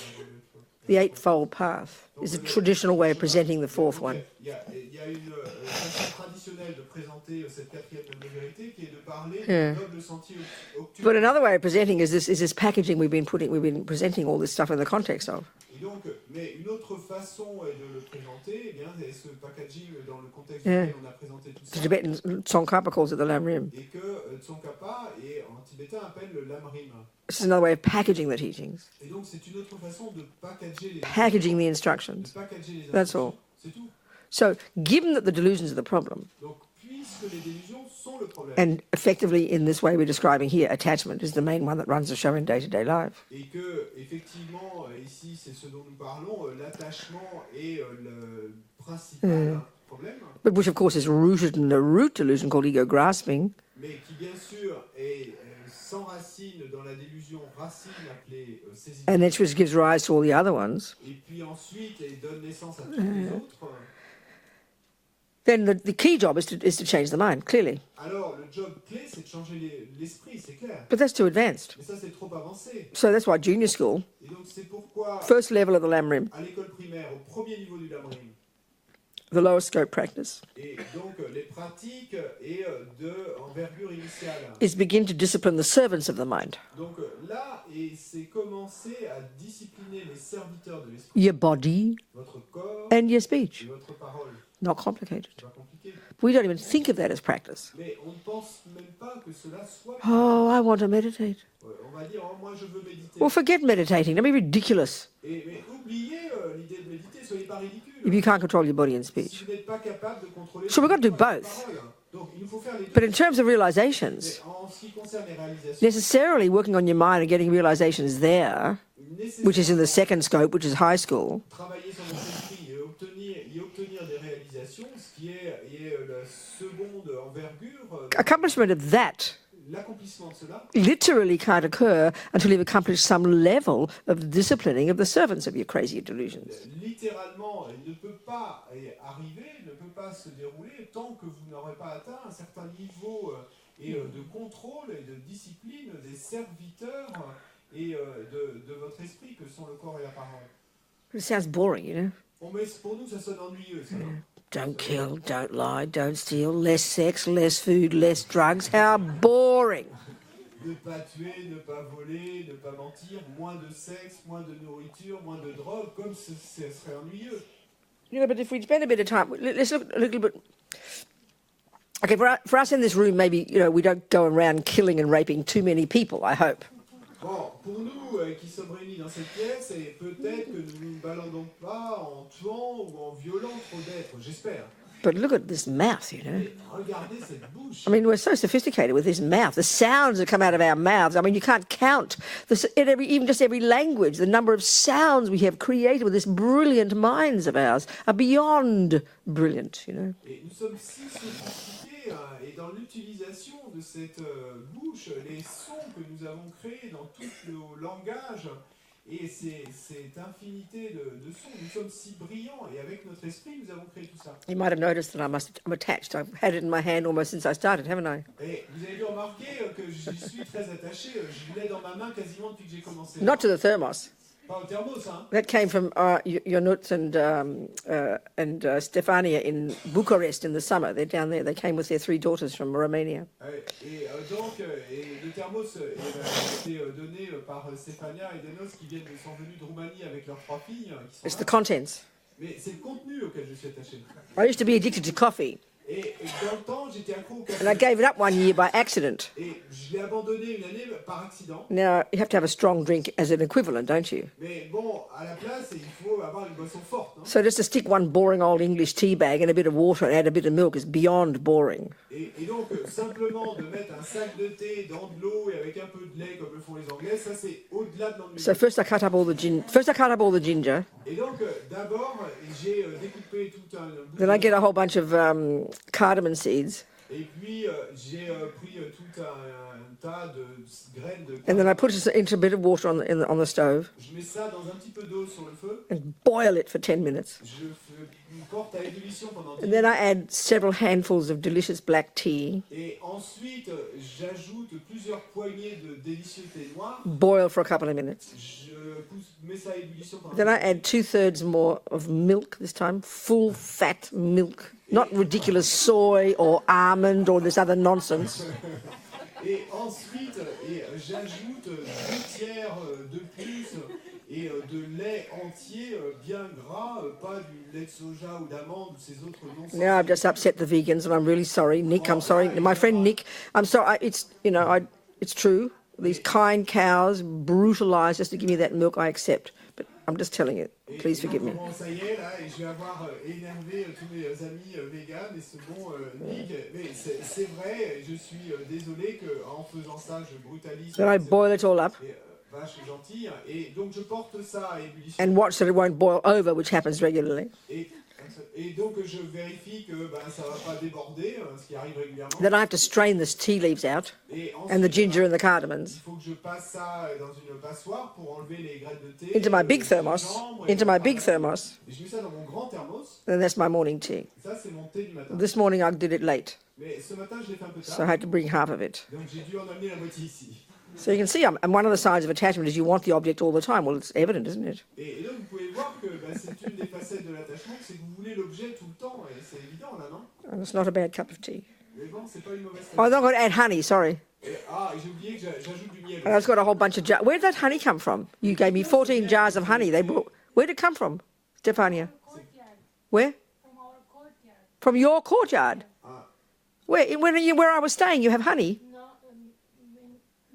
The eightfold path is a traditional way of presenting the fourth one. Il y a une façon traditionnelle de présenter cette quatrième noble vérité qui est de parler Yeah. du noble sentier octuple. But another way of presenting is this packaging we've been presenting all this stuff in the context of. Et donc, mais une autre façon de le présenter, eh bien, c'est ce packaging dans le contexte Yeah. duquel on a présenté tout The ça. Tibetan Tsongkhapa calls it the Lamrim. Et que Tsongkhapa, et en tibétain, appelle le lamrim. This is another way of packaging the teachings, Et donc, c'est une autre façon de packager les packaging the de instructions. packager les That's instructions. all. C'est tout. So, given that the delusions are the problem, Donc, puisque les délusions sont le problème, and effectively in this way we're describing here, attachment is the main one that runs the show in day-to-day life. et que, effectivement, ici, c'est ce dont nous parlons, l'attachement est le principal problème, But which, of course, is rooted in a root delusion called ego grasping, mais qui, bien sûr, est s'enracine dans la délusion racine appelée saisie. and that's which gives rise to all the other ones. Et puis ensuite, elle donne naissance à toutes les autres. Then the key job is to change the mind, clearly. Alors, le job clé, c'est de changer l'esprit, c'est clair. But that's too advanced. Mais ça, c'est trop avancé. So that's why junior school, Et donc, c'est pourquoi, first level of the Lamrim, à l'école primaire, au premier niveau du lamrim, the lower scope practice, et donc les pratiques et de envergure initiale. is begin to discipline the servants of the mind. Donc là, et c'est commencer à discipliner les serviteurs de l'esprit, Your body votre corps and your et speech. votre parole. Not complicated. C'est pas compliqué. We don't even think of that as practice. Mais on ne pense même pas que cela soit... Oh, I want to meditate. On va dire, oh, moi je veux méditer. Well, forget meditating. Don't be ridiculous. Mais oubliez l'idée de méditer, soyez pas ridicule. If you can't control your body and Si speech. vous n'êtes pas capable de contrôler So we've got to do votre both. parole. Donc il nous faut faire les deux. But in terms of realizations, Mais en ce qui concerne les réalisations, necessarily working on your mind and getting realizations there, which is in the second scope, which is high school, travailler sur notre esprit et obtenir des réalisations, ce qui est la seconde envergure, accomplishment of that l'accomplissement de cela literally can't occur until you've accomplished some level of disciplining of the servants of your crazy delusions. littéralement, il ne peut pas arriver, ne peut pas se dérouler tant que vous n'aurez pas atteint un certain niveau de contrôle et de discipline des serviteurs et de votre esprit que sont le corps et la parole. It sounds boring, you know. Bon, mais pour nous, ça sonne ennuyeux, ça. Don't kill, don't lie, don't steal, less sex, less food, less drugs. How boring. Ne pas tuer, ne pas voler, ne pas mentir, moins de sexe, moins de nourriture, moins de drogue, comme ce serait ennuyeux. You know, but if we spend a bit of time, let's look a little bit. Okay, for us in this room, maybe, you know, we don't go around killing and raping too many people, I hope. Bon, pour nous qui sommes réunis dans cette pièce, et peut-être que nous ne nous baladons pas en tuant ou en violant trop d'êtres, j'espère. But look at this mouth, you know. Mais regardez cette bouche. I mean, we're so sophisticated with this mouth. The sounds that come out of our mouths. I mean, you can't count this, even just every language. The number of sounds we have created with this brilliant minds of ours are beyond brilliant, you know. Et nous sommes si sophistiqués et dans l'utilisation de cette bouche, les sons que nous avons créés dans tous nos langages et cette infinité de sons, nous sommes si brillants et avec notre esprit, nous avons créé tout ça. You might have noticed that I'm attached. I've had it in my hand almost since I started, haven't I? Et vous avez dû remarquer que j'y suis très attaché. Je l'ai dans ma main quasiment depuis que j'ai commencé. Not to the thermos. Pas au thermos, hein. That came from Ionut and Stefania in Bucharest in the summer. They're down there. They came with their 3 daughters from Romania. Et donc, le thermos a été donné par Stefania et Denos qui sont venus de Roumanie avec leurs 3 filles. Qui sont It's là. the contents. Mais c'est le contenu auquel je suis attaché. I used to be addicted to coffee, Et dans le temps, j'étais accro au café. and I gave it up one year by accident. Et je l'ai abandonné une année par accident. Now, you have to have a strong drink as an equivalent, don't you? Mais bon, à la place, il faut avoir une boisson forte. Non? So just to stick one boring old English tea bag in a bit of water and add a bit of milk is beyond boring. Et donc, simplement de mettre un sac de thé dans de l'eau et avec un peu de lait, comme le font les Anglais, ça c'est au-delà de l'ennui. So first I cut up all the ginger. Et donc, d'abord, j'ai découpé tout un bout Then I get a whole bunch of cardamom seeds. et puis j'ai pris tout un tas de graines de And then I put it into a bit of water on the stove Je mets ça dans un petit peu d'eau sur le feu. and boil it for 10 minutes. Je porte à ébullition pendant 10 And then I minutes. add several handfuls of delicious black tea, Et ensuite, j'ajoute plusieurs poignées de délicieux thé noir. boil for a couple of minutes. Je mets ça à ébullition pendant Then I add 2/3 more of milk this time, full fat milk, not ridiculous soy or almond or this other nonsense. Et ensuite, j'ajoute 2/3 de plus et de lait entier bien gras, pas du lait de soja ou d'amande ou ces autres non-sens. Now I've just upset the vegans, and I'm really sorry, Nick. I'm sorry, my friend Nick. I'm sorry. It's true. These kind cows brutalised just to give me that milk. I accept, but I'm just telling you. Please forgive me. Bon, ça y est, là, et je vais avoir énervé tous mes amis véganes et ce bon Nick. Mais c'est vrai, je suis désolé qu'en faisant ça, je brutalise. Then I boil it all up Vache gentille. Et donc, je porte ça à ébullition. and watch that it won't boil over, which happens regularly. Et donc, je vérifie que ça ne va pas déborder, ce qui arrive régulièrement. Then I have to strain the tea leaves out Et and the ensuite, ginger and the il cardamoms faut que je passe ça dans une passoire pour enlever les graines de thé. into my big le thermos, gingembre et into le my big cardamome. thermos, Et je mets ça dans mon grand thermos. and that's my morning tea. Ça, c'est mon thé du matin. This morning I did it late, Mais ce matin, je l'ai fait un peu so I tard. had to bring half of it. Donc, j'ai dû en amener la moitié ici. So you can see, and one of the signs of attachment is you want the object all the time. Well, it's evident, isn't it? Et donc, vous pouvez voir que c'est une des facettes de l'attachement, c'est que vous voulez l'objet tout le temps. Et c'est évident, là, non? And it's not a bad cup of tea. Mais bon, c'est pas une mauvaise Oh, I'm tasse. not going to add honey, sorry. Et j'ai oublié que j'ajoute du miel. And I've got a whole bunch of jars. Where did that honey come from? You gave me 14 jars of honey. Where did it come from, Stefania? Courtyard, Where? from our courtyard. From your courtyard. Ah. Where I was staying, you have honey. No,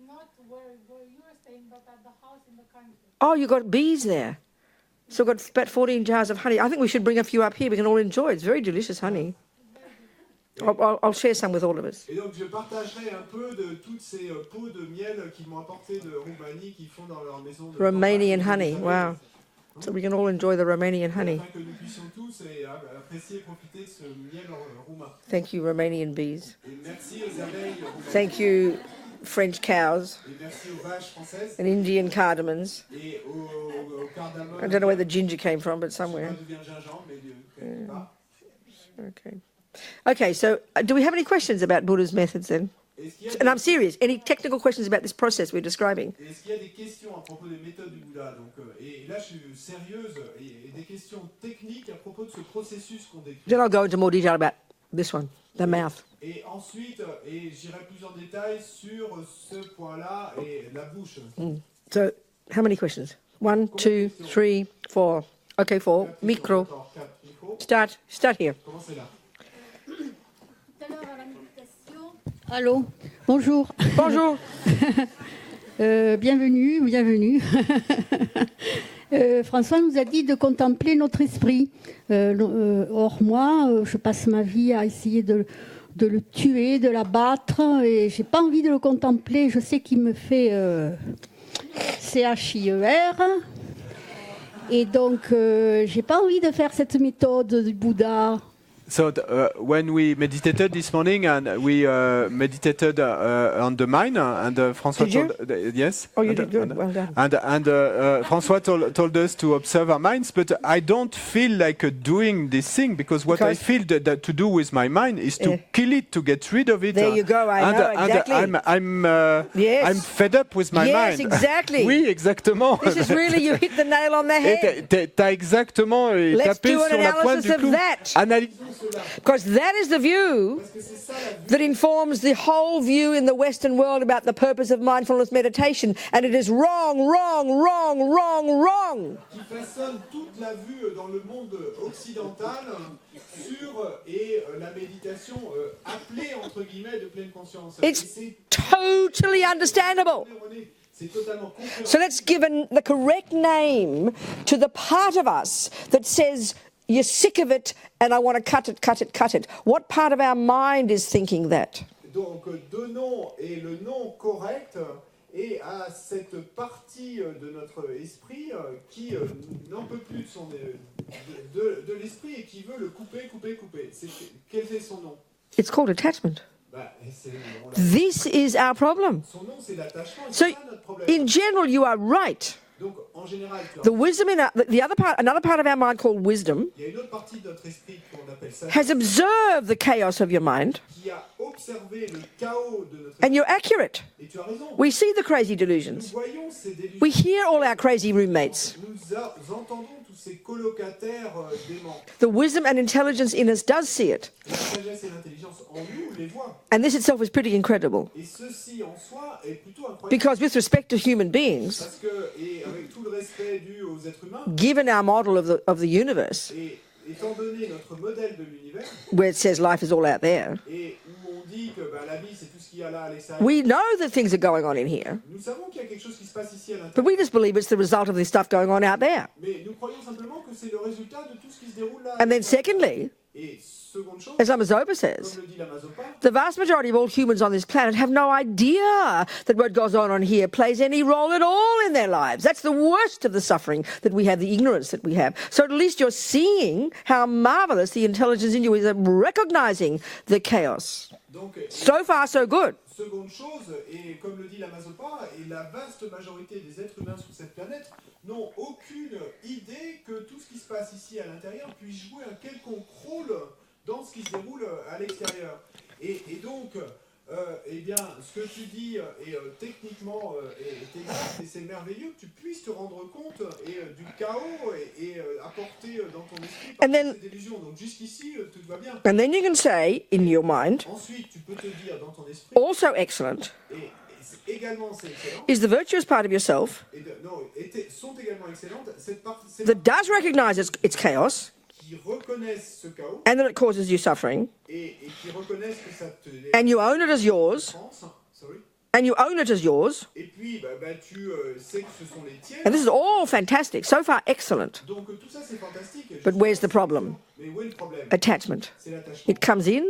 not where you are staying, but at the house in the country. Oh, you got bees there. So I've got about 14 jars of honey. I think we should bring a few up here. We can all enjoy it. It's very delicious honey. I'll share some with all of us. Et donc, je partagerai un peu de toutes ces pots de miel qu'ils m'ont apporté de Roumanie, qu'ils font dans leur maison. De Romanian campagne. honey, wow. so we can all enjoy the Romanian honey. Afin que nous puissions tous apprécier et profiter de ce miel roumain. Thank you, Romanian bees. Et merci aux abeilles roumaines. Thank you, French cows Et merci aux vaches françaises and Indian cardamoms. et aux cardamomes. I don't know where the ginger came from, but Je sais pas somewhere. d'où vient le gingembre, mais quelque part. Okay. Okay, so do we have any questions about Buddha's methods then? Est-ce qu'il y a And I'm serious. Any technical questions about this process we're describing? Est-ce qu'il y a des questions à propos des méthodes du Bouddha et là, je suis sérieuse, et des questions techniques à propos de ce processus qu'on décrit. Then I'll go into more detail about this one, the mouth. Et ensuite, j'irai plus en détail sur ce point-là et la bouche. So, how many questions? 1, 2, 3, 4. Okay, 4. Micro. Encore 4 micros. Start here. Commencez là. Tout à l'heure à la méditation, Allô, bonjour. Bonjour. Bienvenue, bienvenue. François nous a dit de contempler notre esprit. Or, moi, je passe ma vie à essayer de le tuer, de l'abattre, et j'ai pas envie de le contempler. Je sais qu'il me fait CHIER. Et donc, j'ai pas envie de faire cette méthode du Bouddha. So when we meditated this morning and we meditated on the mind and François Did you? told yes. Oh, you did good. Well done. And François told us to observe our minds, but I don't feel like doing this thing because what I Because- feel that to do with my mind is to kill it, to get rid of it. There you go, I know, exactly. Yes. I'm fed up with my Yes, mind. exactly. Oui, exactement. This is really, you hit the nail on the head. T'as exactement Let's tapé do an sur la pointe analysis du of clou. that. Analysons cela. Because that is the view Parce que c'est ça la vue. that informs the whole view in the Western world about the purpose of mindfulness meditation. And it is wrong, wrong, wrong, wrong, wrong. Qui façonne toute la vue dans le monde occidental sur la méditation appelée entre guillemets de pleine conscience. It's Et c'est totally understandable. erroné. C'est totalement compréhensible. So let's give the correct name to the part of us that says, you're sick of it and I want to cut it, cut it, cut it. What part of our mind is thinking that? Donc donnons et le nom correct et à cette partie de notre esprit qui n'en peut plus de l'esprit et qui veut le couper. Quel est son nom? It's called attachment. Bah, This is our problem. son nom c'est l'attachement et So, c'est ça notre problème. in general, you are right. Donc en général, The wisdom in another part of our mind called wisdom il y a une autre partie de notre esprit qu'on appelle ça, has observed the chaos of your mind, qui a observé le chaos de notre and esprit. you're accurate. Et tu as raison. We see the crazy Nous delusions. voyons ces délusions. We hear all our crazy roommates. Nous entendons tous ces colocataires déments. The wisdom and intelligence in us does see it. La sagesse et l'intelligence en nous les voient. And this itself is pretty incredible. Et ceci en soi est plutôt incroyable. Because with respect to human beings, Parce que, et avec tout le respect dû aux êtres humains, given our model of the universe, et étant donné notre modèle de l'univers, where it says life is all out there, et où on dit que la vie c'est tout ce qu'il y a là à l'extérieur, we know that things are going on in here, nous savons qu'il y a quelque chose qui se passe ici à but l'intérieur. we just believe it's the result of this stuff going on out there. Mais nous croyons simplement que c'est le résultat de tout ce qui se déroule là. And then secondly, Et seconde chose, as Amazopa says, comme le dit la Mazopa, the vast majority of all humans on this planet have no idea that what goes on here plays any role at all in their lives. That's the worst of the suffering that we have, the ignorance that we have. So at least you're seeing how marvelous the intelligence in you is at recognizing the chaos. donc, So far, so good. seconde chose, et comme le dit la Mazopa, et la vaste majorité des êtres humains sur cette planète n'ont aucune idée que tout ce qui se passe ici à l'intérieur puisse jouer un quelconque rôle dans ce qui se déroule à l'extérieur. Et donc, eh bien, ce que tu dis est techniquement est exact, et c'est merveilleux que tu puisses te rendre compte du chaos et apporter dans ton esprit par And then- ces délusions. Donc jusqu'ici, tout va bien. And then you can say in your mind, Ensuite, tu peux te dire dans ton esprit, also excellent, et également c'est excellent, is the virtuous part of yourself sont également excellentes, cette partie that does recognize its chaos qui reconnaissent ce chaos and that it causes you suffering, et qui reconnaissent que ça te and you own it as yours, and you own it as yours, et puis tu sais que ce sont les tiens. and this is all fantastic, so far excellent. Donc tout ça c'est fantastique. But where's the problem? Mais où est le problème? Attachment. C'est l'attachement. It comes in,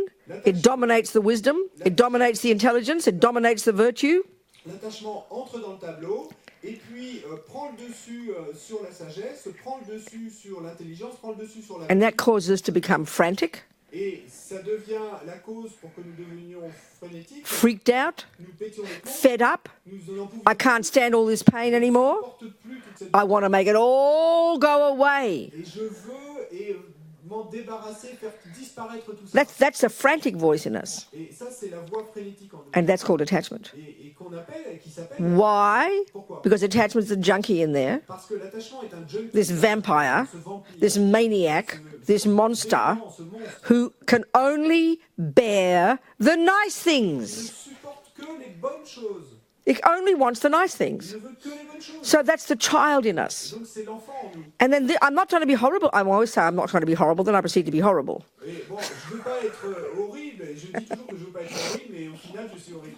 it dominates the wisdom, it dominates the intelligence, it dominates the virtue, L'attachement entre dans le tableau Et puis, prend le dessus sur la sagesse, prend le dessus sur l'intelligence, prend le dessus sur la... And that causes us to become frantic, Et ça devient la cause pour que nous devenions frénétiques, freaked out, nous pétions les plombs, fed up. nous n'en pouvons I can't stand all this pain plus, anymore. ne supporte plus toute cette... I want to make it all go away. Et je veux m'en débarrasser, faire disparaître tout ça. That's a frantic voice in us. Et ça, c'est la voix frénétique en nous. And that's called attachment. Et qu'on appelle, qui s'appelle... Why? Pourquoi? Because attachment's the junkie in there, Parce que l'attachement est un junkie, this vampire, ce vampire, this maniac, this monster ce monstre, who can only bear the nice ne things. supporte que les bonnes choses. It only wants the nice things. Il ne veut que les bonnes choses. So that's the child in us. Donc c'est l'enfant en nous. And then I'm not trying to be horrible. I always say I'm not trying to be horrible, then I proceed to be horrible. Et bon, je veux pas être horrible, et je dis toujours que je veux pas être horrible, mais au final, je suis horrible.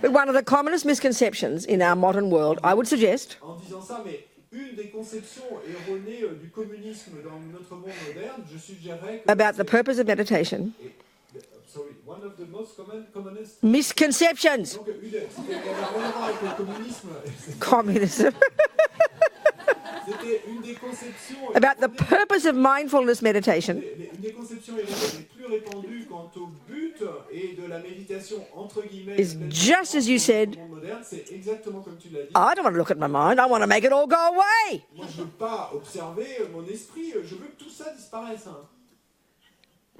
But one of the commonest misconceptions in our modern world, I would suggest, En disant ça, mais une des conceptions erronées du communisme dans notre monde moderne, je suggérerais que... about the purpose of meditation, Sorry, one of the most commonest... misconceptions, Donc, il y avait rien à voir avec le communisme. communism, C'était une des conceptions... about the purpose of mindfulness meditation Une des conceptions les plus répandues quant au but et de la méditation, entre guillemets, is just as you said, dans le monde moderne, c'est exactement comme tu l'as dit. I don't want to look at my mind, I want to make it all go away. Moi, je veux pas observer mon esprit, je veux que tout ça disparaisse. Hein.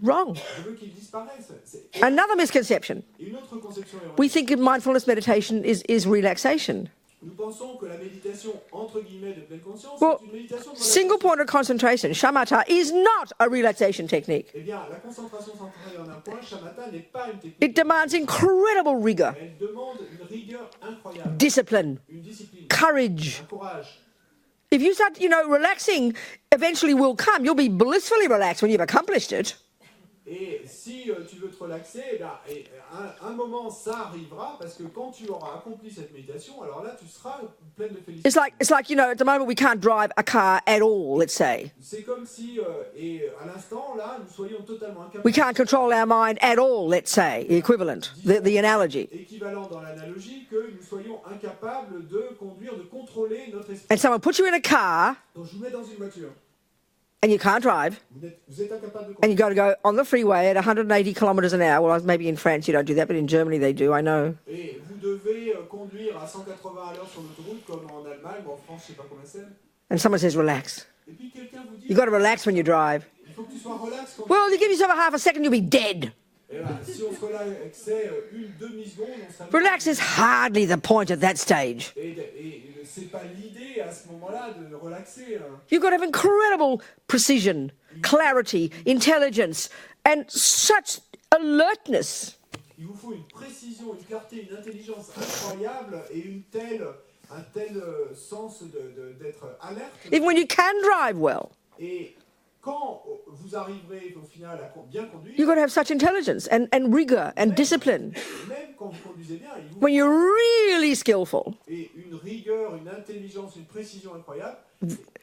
Wrong. Je veux qu'il disparaisse. C'est Another misconception. une autre conception erronée. We think of mindfulness meditation is relaxation. Nous pensons que la méditation, entre guillemets, de pleine conscience, Well, c'est une méditation de single relaxation. point of concentration, shamatha, is not a relaxation technique. Eh bien, la concentration centrée en un point, shamatha, n'est pas une technique. It demands incredible rigor, Elle demande une rigueur incroyable, discipline, une discipline, courage. un courage. If you start, relaxing eventually will come. You'll be blissfully relaxed when you've accomplished it. Et si tu veux te relaxer, eh bien, un moment ça arrivera, parce que quand tu auras accompli cette méditation, alors là tu seras pleine de félicité. It's like, at the moment we can't drive a car at all, let's say. C'est comme si, et à l'instant là, nous soyons totalement We incapables, can't control our mind at all, let's say, the equivalent, the analogy. équivalent dans l'analogie, que nous soyons incapables de conduire, de contrôler notre esprit. And someone puts you in a car Donc je vous mets dans une voiture, and you can't drive, vous êtes incapable de and you conduire, got to go on the freeway at 180 kilometres an hour. Well, maybe in France you don't do that, but in Germany they do, I know. et vous devez conduire à 180 à l'heure sur l'autoroute, comme en Allemagne, ou en France, je sais pas comment c'est. And someone says, relax. Et puis quelqu'un vous dit, You've got to relax when you drive. il faut que tu sois relax quand Well, you give yourself a half a second, you'll be dead. Et ben, si on se relaxait une demi-seconde, on serait... Relax is hardly the point at that stage. Et c'est pas l'idée à ce moment-là de relaxer. Hein. You've got to have incredible precision, clarity, intelligence, and such alertness. Il vous faut une précision, une clarté, une intelligence incroyable et un tel sens d'être alerte. Even when you can drive well, Et quand vous arriverez au final à bien conduire, you've got to have such intelligence and rigor and discipline. même quand vous conduisez bien, il vous When you're really skillful, et une rigueur, une intelligence, une précision incroyable.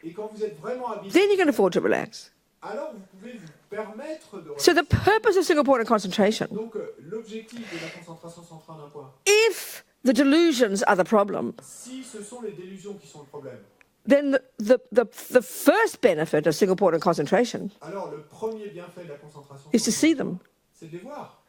Et quand vous êtes vraiment habile, then you can afford to relax. alors vous pouvez vous permettre de So relaxer. the purpose of single point of concentration, Donc l'objectif de la concentration centrée en un point, if the delusions are the problem, si ce sont les délusions qui sont le problème, then the first benefit of single point of concentration alors le premier bienfait de la concentration is to see them. c'est de les voir.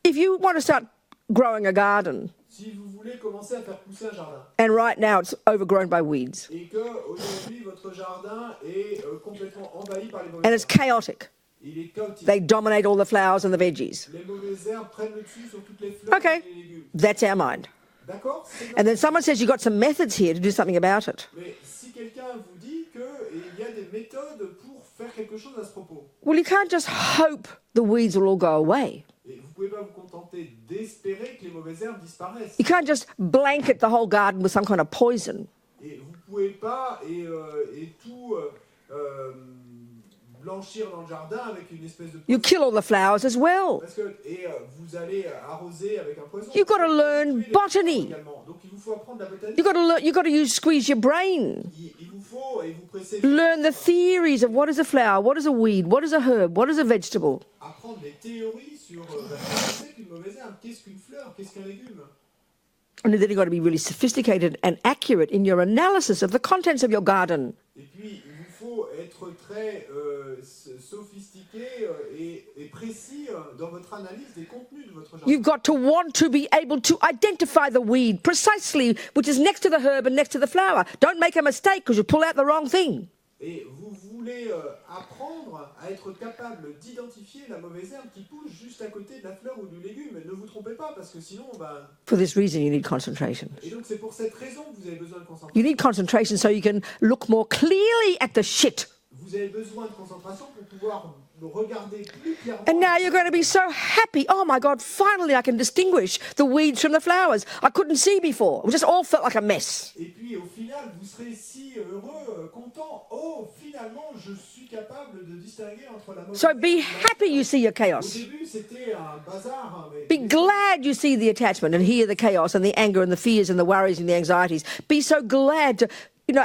If you want to start growing a garden, Si vous voulez commencer à faire pousser un jardin, and right now it's overgrown by weeds, et que aujourd'hui votre jardin est complètement envahi par les and mauvaises it's herbes, chaotic, il est chaotique. they dominate all the flowers and the veggies. Les mauvaises herbes prennent le dessus sur toutes les fleurs Okay. et les légumes. That's our mind. D'accord? C'est And then someone says you've got some methods here to do something about it. Mais si quelqu'un vous dit qu'il y a des méthodes pour faire quelque chose à ce propos, Well, you can't just hope the weeds will all go away. et vous ne pouvez pas vous contenter d'espérer que les mauvaises herbes disparaissent. You can't just blanket the whole garden with some kind of poison. Et vous ne pouvez pas tout blanchir dans le jardin avec une espèce de You poison. kill all the flowers as well. Parce que, vous allez arroser avec un poison. You've got to learn Tuer les botany. fleurs également. Donc il vous faut apprendre la botanique. You've got to squeeze your brain. Il vous faut, et vous pressez, Learn the theories of what is a flower, what is a weed, what is a herb, what is a vegetable. apprendre les théories sur qu'est-ce qu'une mauvaise herbe, qu'est-ce qu'une fleur, qu'est-ce qu'un légume. And then you've got to be really sophisticated and accurate in your analysis of the contents of your garden. Et puis, il vous faut être très sophistiqué et précis dans votre analyse des contenus de votre jardin. You've got to want to be able to identify the weed precisely, which is next to the herb and next to the flower. Don't make a mistake because you pull out the wrong thing. Et vous voulez apprendre à être capable d'identifier la mauvaise herbe qui pousse juste à côté de la fleur ou du légume. Ne vous trompez pas, parce que sinon, For this reason, you need concentration. Et donc c'est pour cette raison que vous avez besoin de concentration. You need concentration so you can look more clearly at the shit. Vous avez besoin de concentration pour pouvoir regarder plus clairement. And now you're going to be so happy. Oh my God, finally I can distinguish the weeds from the flowers. I couldn't see before. It just all felt like a mess. Et puis au final, vous serez si heureux, content. Oh, finalement, je suis capable de distinguer entre la mauvaise So herbe be et la happy you see your Au chaos. début, c'était un bazar. Be glad you see the attachment and hear the chaos and the anger and the fears and the worries and the anxieties. Be so glad to,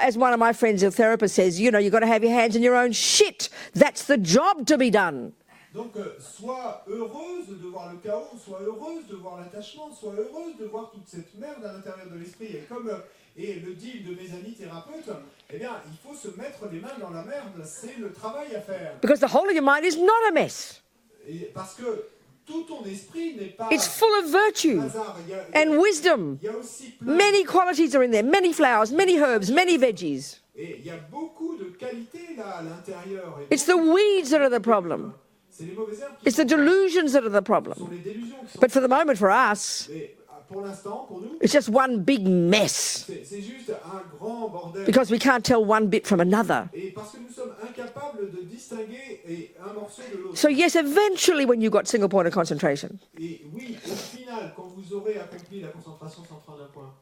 as one of my friends, a therapist, says, you've got to have your hands in your own shit. That's the job to be done. Donc, sois heureuse de voir le chaos, sois heureuse de voir l'attachement, sois heureuse de voir toute cette merde à l'intérieur de l'esprit. Et comme le dit de mes amis thérapeutes, eh bien, il faut se mettre les mains dans la merde, c'est le travail à faire. Because the whole of your mind is not a mess. Et parce que tout ton esprit n'est pas It's full of virtue hasard. and wisdom. Il y a aussi plein Many qualities are in there, many flowers, many herbs, many veggies. et il y a beaucoup de qualités là à l'intérieur. Et It's the weeds that are the problem. c'est les mauvaises herbes qui It's the delusions that are the problem. sont les délusions qui sont. But for the moment, for us, Mais pour l'instant, pour nous, it's just one big mess c'est juste un grand bordel. because we can't tell one bit from another. Et parce que nous sommes incapables de distinguer un morceau de l'autre. So yes, eventually when you've got single point of concentration Et oui, au final, quand vous aurez accompli la concentration centrale d'un point,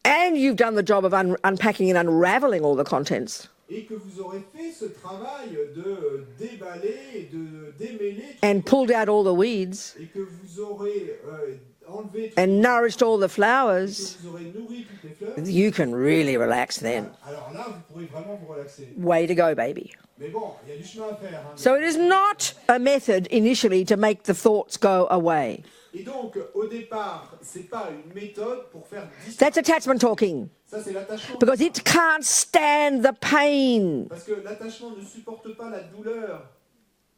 and you've done the job of unpacking and unraveling all the contents et que vous aurez fait ce travail de déballer, de démêler, and pulled out all the weeds et que vous aurez enlevé, and nourished all the que flowers, vous aurez nourri toutes les fleurs, you can really relax then. alors là, vous pourrez vraiment vous relaxer. Way to go, baby. Mais bon, il y a du chemin à faire. Hein. So it is not a method initially to make the thoughts go away. Et donc, au départ, c'est pas une méthode pour faire disparaître. That's attachment talking Ça, c'est l'attachement. because it can't stand the pain. Parce que l'attachement ne supporte pas la douleur.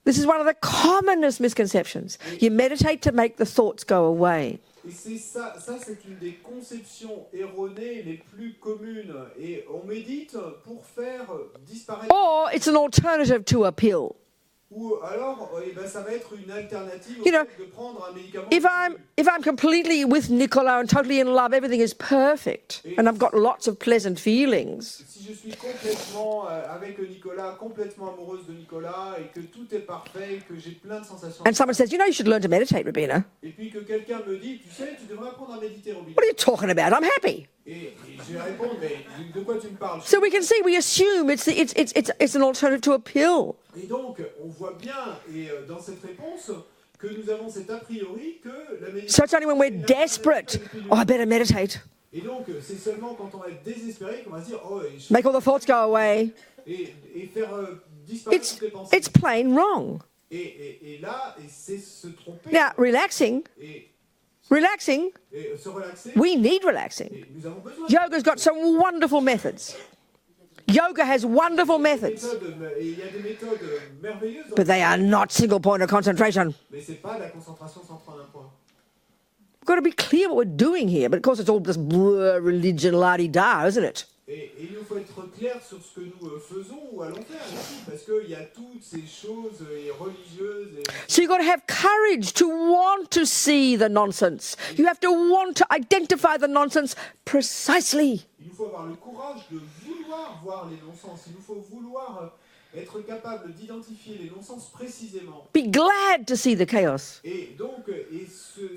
This is one of the commonest misconceptions. You meditate to make the thoughts go away. Et c'est ça c'est une des conceptions erronées les plus communes. Et on médite pour faire disparaître. Or it's an alternative to a pill. Ou alors, ça va être une alternative au You know, fait de prendre un médicament. If I'm completely with Nicola and totally in love, everything is perfect, and I've got lots of pleasant feelings. Si je suis complètement avec Nicolas, complètement amoureuse de Nicolas, et que tout est parfait, que j'ai plein de sensations. And someone says, you should learn to meditate, Robina. Et puis que quelqu'un me dit, tu sais, tu devrais apprendre à méditer, Robina. What are you talking about? I'm happy. Et je vais répondre, mais de quoi tu me parles? So we can see, we assume it's an alternative to a pill. Et donc, on voit bien, dans cette réponse, que nous avons cet a priori que la méditation... So it's only when we're desperate, oh, I better meditate. Et donc, c'est seulement quand on va être désespéré qu'on va se dire, oh, Make all the thoughts go away. et faire disparaître toutes les pensées. It's plain wrong. Et là, c'est se tromper. Now, relaxing, Et se relaxer. we need relaxing. Et nous avons besoin Yoga's got some wonderful methods. Yoga has wonderful de methods, méthodes, et il y a des méthodes merveilleuses, but they are not single point of concentration. mais c'est pas la concentration centrale d'un point. We've got to be clear what we're doing here, but of course it's all just blur, religion, la-di-da, isn't it? Et il nous faut être clair sur ce que nous faisons ou allons faire ici, parce qu'il y a toutes ces choses religieuses. So you've got to have courage to want to see the nonsense. You have to want to identify the nonsense precisely. Il nous faut avoir le courage de vouloir voir les non-sens. Il nous faut vouloir être capable d'identifier les non-sens précisément. Be glad to see the chaos. Et donc,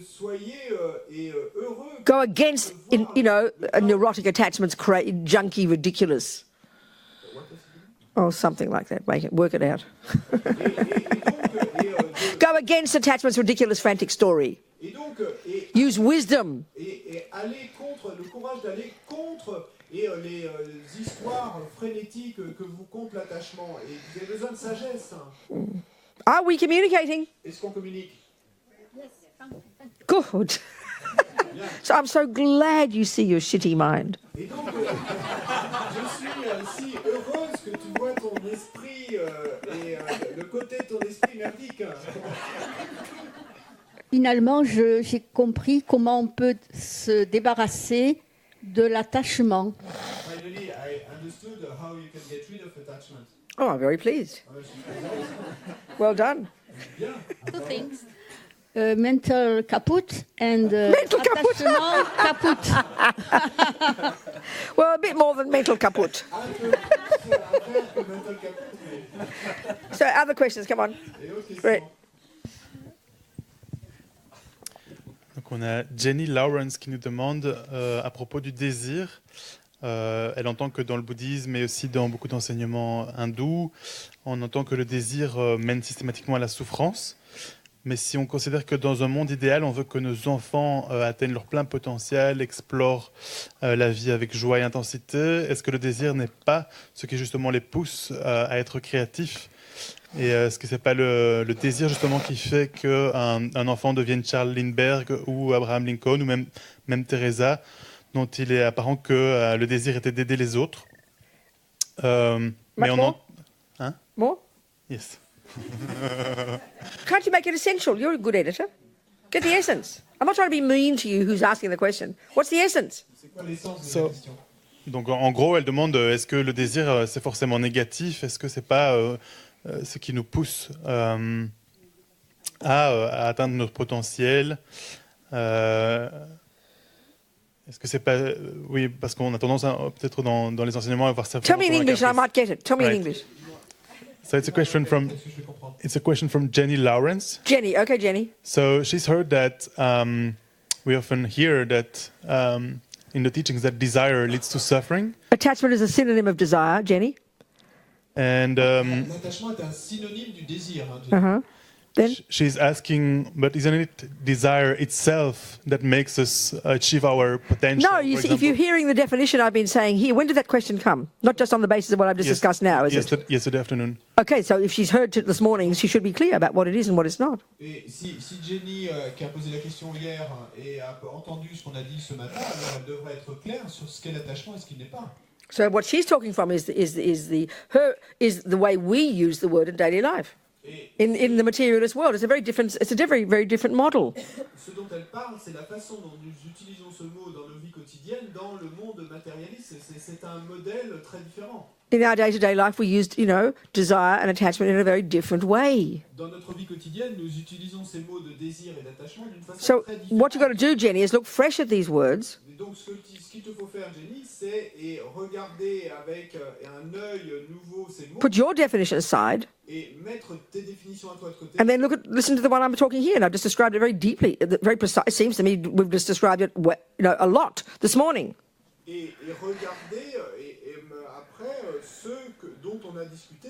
soyez heureux. Go against, neurotic attachments, junky, ridiculous. Oh, something like that. Work it out. Go against attachments, ridiculous, frantic story. Et donc, Use wisdom. et aller contre, le courage d'aller contre les histoires frénétiques que vous compte l'attachement. Et vous avez besoin de sagesse. Are we communicating? Est-ce qu'on communique? Good. So I'm so glad you see your shitty mind. Et donc, je suis si heureuse que tu vois ton esprit et le côté de ton esprit merdique. Finalement, j'ai compris comment on peut se débarrasser de l'attachement. Finally, I understood how you can get rid of attachment. Oh, I'm very pleased. Well done. Bien. Two things. Mental kaput and Mental kaput. attachement kaput. Well, a bit more than mental kaput. Un peu plus à faire que mental capacity. So other questions, come on. Et autre question. Great. Donc on a Jenny Lawrence qui nous demande à propos du désir. Elle entend que dans le bouddhisme et aussi dans beaucoup d'enseignements hindous, on entend que le désir mène systématiquement à la souffrance. Mais si on considère que dans un monde idéal, on veut que nos enfants atteignent leur plein potentiel, explorent la vie avec joie et intensité, est-ce que le désir n'est pas ce qui justement les pousse à être créatifs? Et est-ce que c'est pas le désir justement qui fait qu'un enfant devienne Charles Lindbergh ou Abraham Lincoln ou même Teresa, dont il est apparent que le désir était d'aider les autres? Mais on more? Hein? More? Yes. Can't you make it essential? You're a good editor. Get the essence. I'm not trying to be mean to you who's asking the question. What's the essence? C'est quoi l'essence de So- la question? Donc en gros, elle demande est-ce que le désir c'est forcément négatif? Est-ce que c'est pas ce qui nous pousse à atteindre notre potentiel? Est-ce que c'est pas oui, parce qu'on a tendance peut-être dans les enseignements à voir ça. Tell me in vraiment comme un English and I caprice. might get it. Tell me in Right. English. So it's a question from Est-ce que je vais comprendre? Jenny Lawrence. Jenny. Okay, Jenny. So she's heard that we often hear that in the teachings that desire leads to suffering, Attachment is a synonym of desire, Jenny. and L'attachement est un synonyme du désir. Hein, Jenny. Uh-huh. Then? she's asking, but isn't it desire itself that makes us achieve our potential? No, you for see, if you're example? hearing the definition I've been saying here, when did that question come? Not just on the basis of what I've just discussed now, is it? Yesterday afternoon. Okay, so if she's heard it this morning, she should be clear about what it is and what it's not. Et si Jenny, qui a posé la question hier et a entendu ce qu'on a dit ce matin, alors elle devrait être claire sur ce qu'est l'attachement et ce qui n'est pas. So what she's talking from is the way we use the word in daily life. Et In the materialist world, it's a very very different model. ce dont elle parle, c'est la façon dont nous utilisons ce mot dans nos vies quotidiennes, dans le monde matérialiste. C'est un modèle très différent. In our day-to-day life, we use, desire and attachment in a very different way. Dans notre vie quotidienne, nous utilisons ces mots de désir et d'attachement d'une façon So très différente. what you've got to do, Jenny, is look fresh at these words Et donc, ce qu'il te faut faire, Jenny, c'est regarder avec un œil nouveau ces mots put your definition aside, et mettre tes définitions à toi de côté. and then listen to the one I'm talking here. And I've just described it very deeply, very precise. It seems to me we've just described it, a lot this morning. Et regarder après dont on a discuté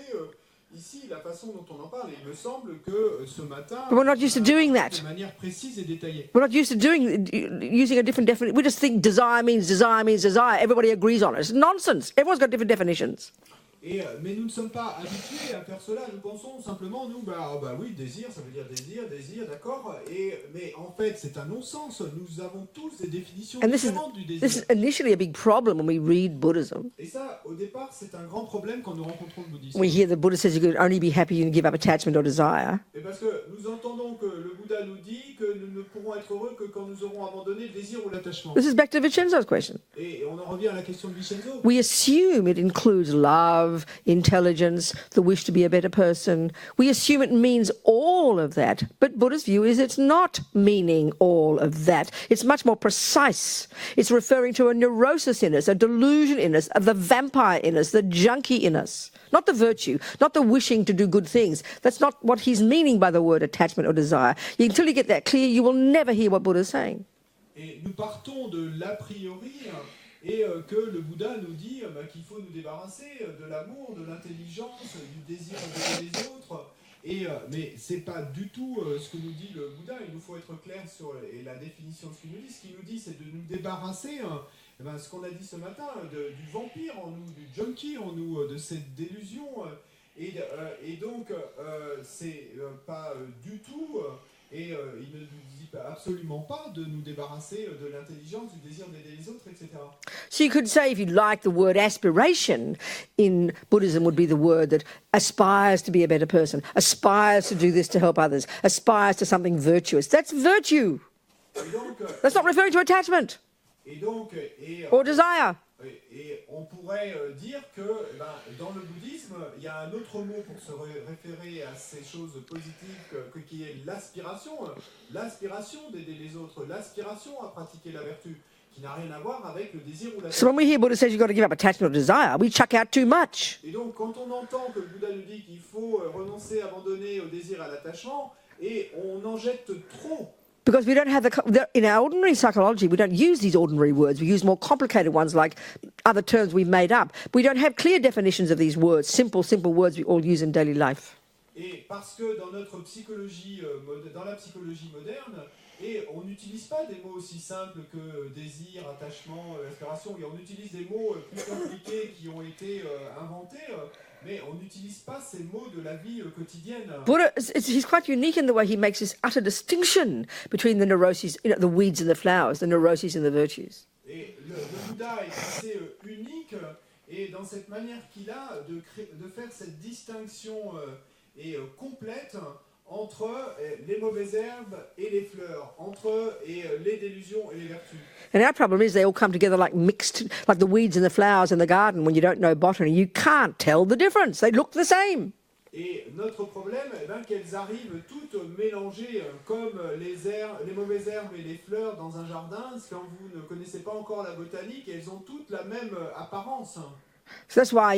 ici, la façon dont on en parle. Et il me semble que ce matin, But we're not used to doing that. de manière précise et détaillée. We're not used to using a different definition. We just think desire means desire means desire. Everybody agrees on it. It's nonsense. Everyone's got different definitions. Mais nous ne sommes pas habitués à faire cela. Nous pensons simplement, nous, oui, désir, ça veut dire désir, d'accord. Mais en fait, c'est un non-sens. Nous avons tous des définitions And différentes du this désir. is initially a big problem when we read Buddhism. Et ça, au départ, c'est un grand problème quand nous rencontrons le bouddhisme. We hear the Buddha says you can only be happy and give up attachment or desire. Et parce que nous entendons que le Bouddha nous dit que nous ne pourrons être heureux que quand nous aurons abandonné le désir ou l'attachement. This is back to Vincenzo's question. Et on en revient à la question de Vincenzo. We assume it includes love, intelligence, the wish to be a better person. We assume it means all of that. But Buddha's view is it's not meaning all of that. It's much more precise. It's referring to a neurosis in us, a delusion in us, the vampire in us, the junkie in us. Not the virtue, not the wishing to do good things. That's not what he's meaning by the word attachment or desire. Until you get that clear, you will never hear what Buddha's saying. Et nous partons de l'a priori et que le Bouddha nous dit qu'il faut nous débarrasser de l'amour, de l'intelligence, du désir d'aider les autres. Mais c'est pas du tout ce que nous dit le Bouddha. Il nous faut être clair sur la définition de ce qu'il nous dit. Ce qu'il nous dit, c'est de nous débarrasser, ce qu'on a dit ce matin, du vampire en nous, du junkie en nous, de cette délusion. Et donc, c'est pas du tout Et il ne nous dit absolument pas de nous débarrasser de l'intelligence, du désir d'aider les autres, etc. So you could say, if you like, the word aspiration in Buddhism would be the word that aspires to be a better person, aspires to do this to help others, aspires to something virtuous. That's virtue. Et donc, That's not referring to attachment or desire. Et on pourrait dire que dans le bouddhisme, il y a un autre mot pour se référer à ces choses positives qui est l'aspiration, l'aspiration d'aider les autres, l'aspiration à pratiquer la vertu, qui n'a rien à voir avec le désir ou la So when we hear Buddha says you've got to give up attachment or desire, we chuck out too much. Et donc quand on entend que le Bouddha nous dit qu'il faut renoncer, abandonner au désir et à l'attachement, et on en jette trop. Because we don't have in our ordinary psychology, we don't use these ordinary words. We use more complicated ones like other terms we've made up. We don't have clear definitions of these words, simple words we all use in daily life. Et parce que dans notre psychologie, dans la psychologie moderne, et on n'utilise pas des mots aussi simples que désir, attachement, aspiration, et on utilise des mots plus compliqués qui ont été inventés, mais on n'utilise pas ces mots de la vie quotidienne. Buddha, he's quite unique in the way he makes this utter distinction between the neuroses, the weeds and the flowers, the neuroses and the virtues. Et le Bouddha est assez unique, et dans cette manière qu'il a de faire cette distinction complète entre les mauvaises herbes et les fleurs, entre les délusions et les vertus. And our problem is they all come together like mixed, like the weeds and the flowers in the garden. When you don't know botany, you can't tell the difference. They look the same. Et notre problème, qu'elles arrivent toutes mélangées comme les mauvaises herbes et les fleurs dans un jardin, quand vous ne connaissez pas encore la botanique, elles ont toutes la même apparence. So that's why,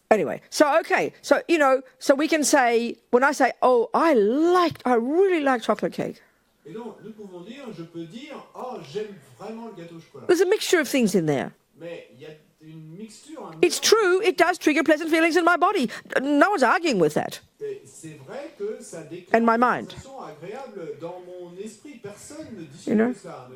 Anyway, so we can say, when I say, oh, I really like chocolate cake. Et donc, nous pouvons dire, je peux dire, oh, j'aime vraiment le gâteau au chocolat. There's a mixture of things in there. Mais il y a une mixture. It's true, it does trigger pleasant feelings in my body. No one's arguing with that. C'est vrai que ça déclenche And my mind. une sensation agréable dans mon esprit. Personne ne discute de ça.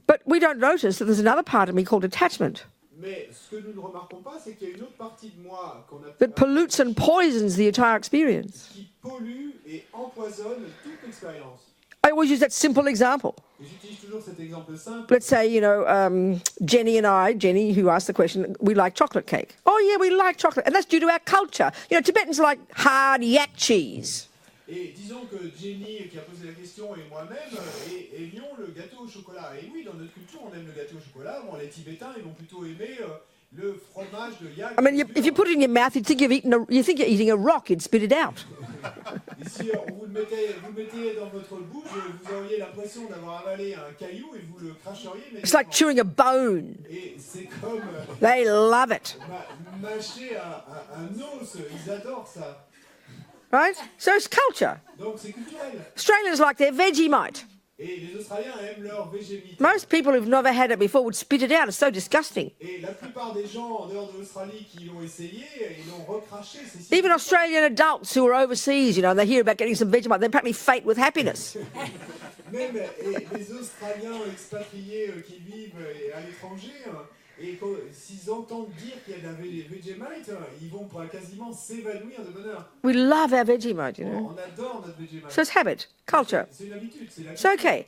But we don't notice that there's another part of me called attachment Mais ce que nous ne remarquons pas, c'est qu'il y a une autre partie de moi that pollutes and poisons the entire experience. qui pollue et empoisonne toute l'expérience. I always use that simple example. Et j'utilise toujours cet exemple simple. Let's say, Jenny, who asked the question, we like chocolate cake. Oh, yeah, we like chocolate. And that's due to our culture. Tibetans like hard yak cheese. Et disons que Jenny, qui a posé la question, et moi-même, aimions le gâteau au chocolat. Et oui, dans notre culture, on aime le gâteau au chocolat. Bon, les Tibétains, ils vont plutôt aimer le fromage de yak. I mean, if you put it in your mouth, you think you're eating a rock, you'd spit it out. Et si vous le mettez dans votre bouche, vous auriez l'impression d'avoir avalé un caillou et vous le cracheriez. Mais It's like chewing a bone. et c'est comme They love it. mâcher un os. Ils adorent ça. Right? So it's culture. Donc c'est culturel. Australians like their Vegemite. Et les Australiens aiment leur végémite. Most people who've never had it before would spit it out. It's so disgusting. Et la plupart des gens en dehors de l'Australie qui l'ont essayé, ils l'ont recraché. C'est Even Australian adults who are overseas, they hear about getting some Vegemite, they practically faint with happiness. Même les Australiens expatriés qui vivent à l'étranger, et s'ils entendent dire qu'il y a de la Vegemite, ils vont quasiment s'évanouir de bonheur. We love our Vegemite, On adore notre Vegemite. So it's habit, culture. C'est une habitude, c'est la It's okay.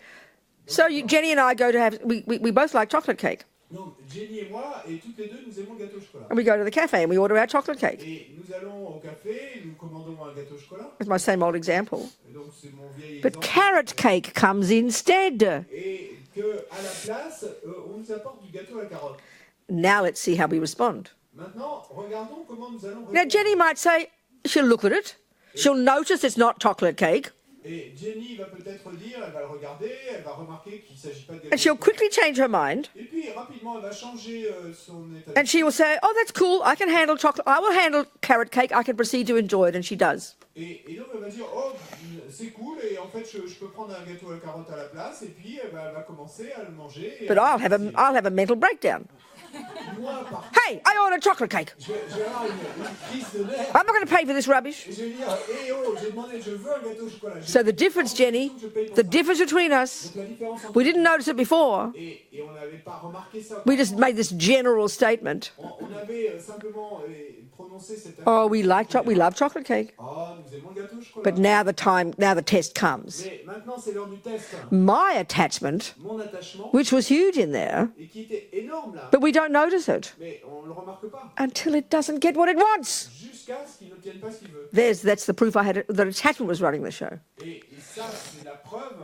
So Jenny and I go to have, we both like chocolate cake. Donc Jenny et moi, et toutes les deux, nous aimons le gâteau au chocolat. And we go to the cafe and we order our chocolate cake. Et nous allons au café, nous commandons un gâteau au chocolat. It's my same old example. Et donc c'est mon vieil But exemple. carrot cake comes instead. Et qu'à la place, on nous apporte du gâteau à la carotte. Now let's see how we respond. Maintenant, regardons comment nous allons Now répondre. Jenny might say, she'll look at it. She'll notice it's not chocolate cake. Et Jenny va peut-être dire, elle va le regarder, elle va remarquer qu'il ne s'agit pas de And gâteau. she'll quickly change her mind. Et puis rapidement, elle va changer son état. And she will say, oh, that's cool. I can handle chocolate. I will handle carrot cake. I can proceed to enjoy it. And she does. Et donc elle va dire, oh, c'est cool, et en fait, je peux prendre un gâteau à la carotte à la place, et puis elle va commencer à le manger. Et But I'll have a mental breakdown. moi, par Hey, I ordered chocolate cake. je vais avoir une crise de nerfs. I'm not going to pay for this rubbish. Et je vais dire, hé oh, j'ai demandé, je veux un gâteau au chocolat. J'ai So the difference, Jenny, the difference between us, Donc la différence entre we didn't notice it before. et on n'avait pas remarqué ça. We just made this general statement. On avait simplement prononcé cette Oh, we love chocolate cake. Oh, nous aimons le gâteau au chocolat. But now the test comes. Mais maintenant, c'est l'heure du test. My attachment, Mon attachement, which was huge in there, et qui était énorme là, but we don't notice it mais on ne le remarque pas, until it doesn't get what it wants. jusqu'à ce qu'il n'obtienne pas ce qu'il veut. That's the proof that attachment was running the show. Et ça, c'est la preuve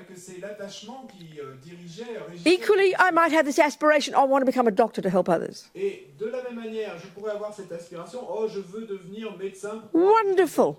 que c'est l'attachement qui régissait. Equally, I might have this aspiration, I want to become a doctor to help others. Et de la même manière, je pourrais avoir cette aspiration, oh, je veux devenir médecin. Wonderful,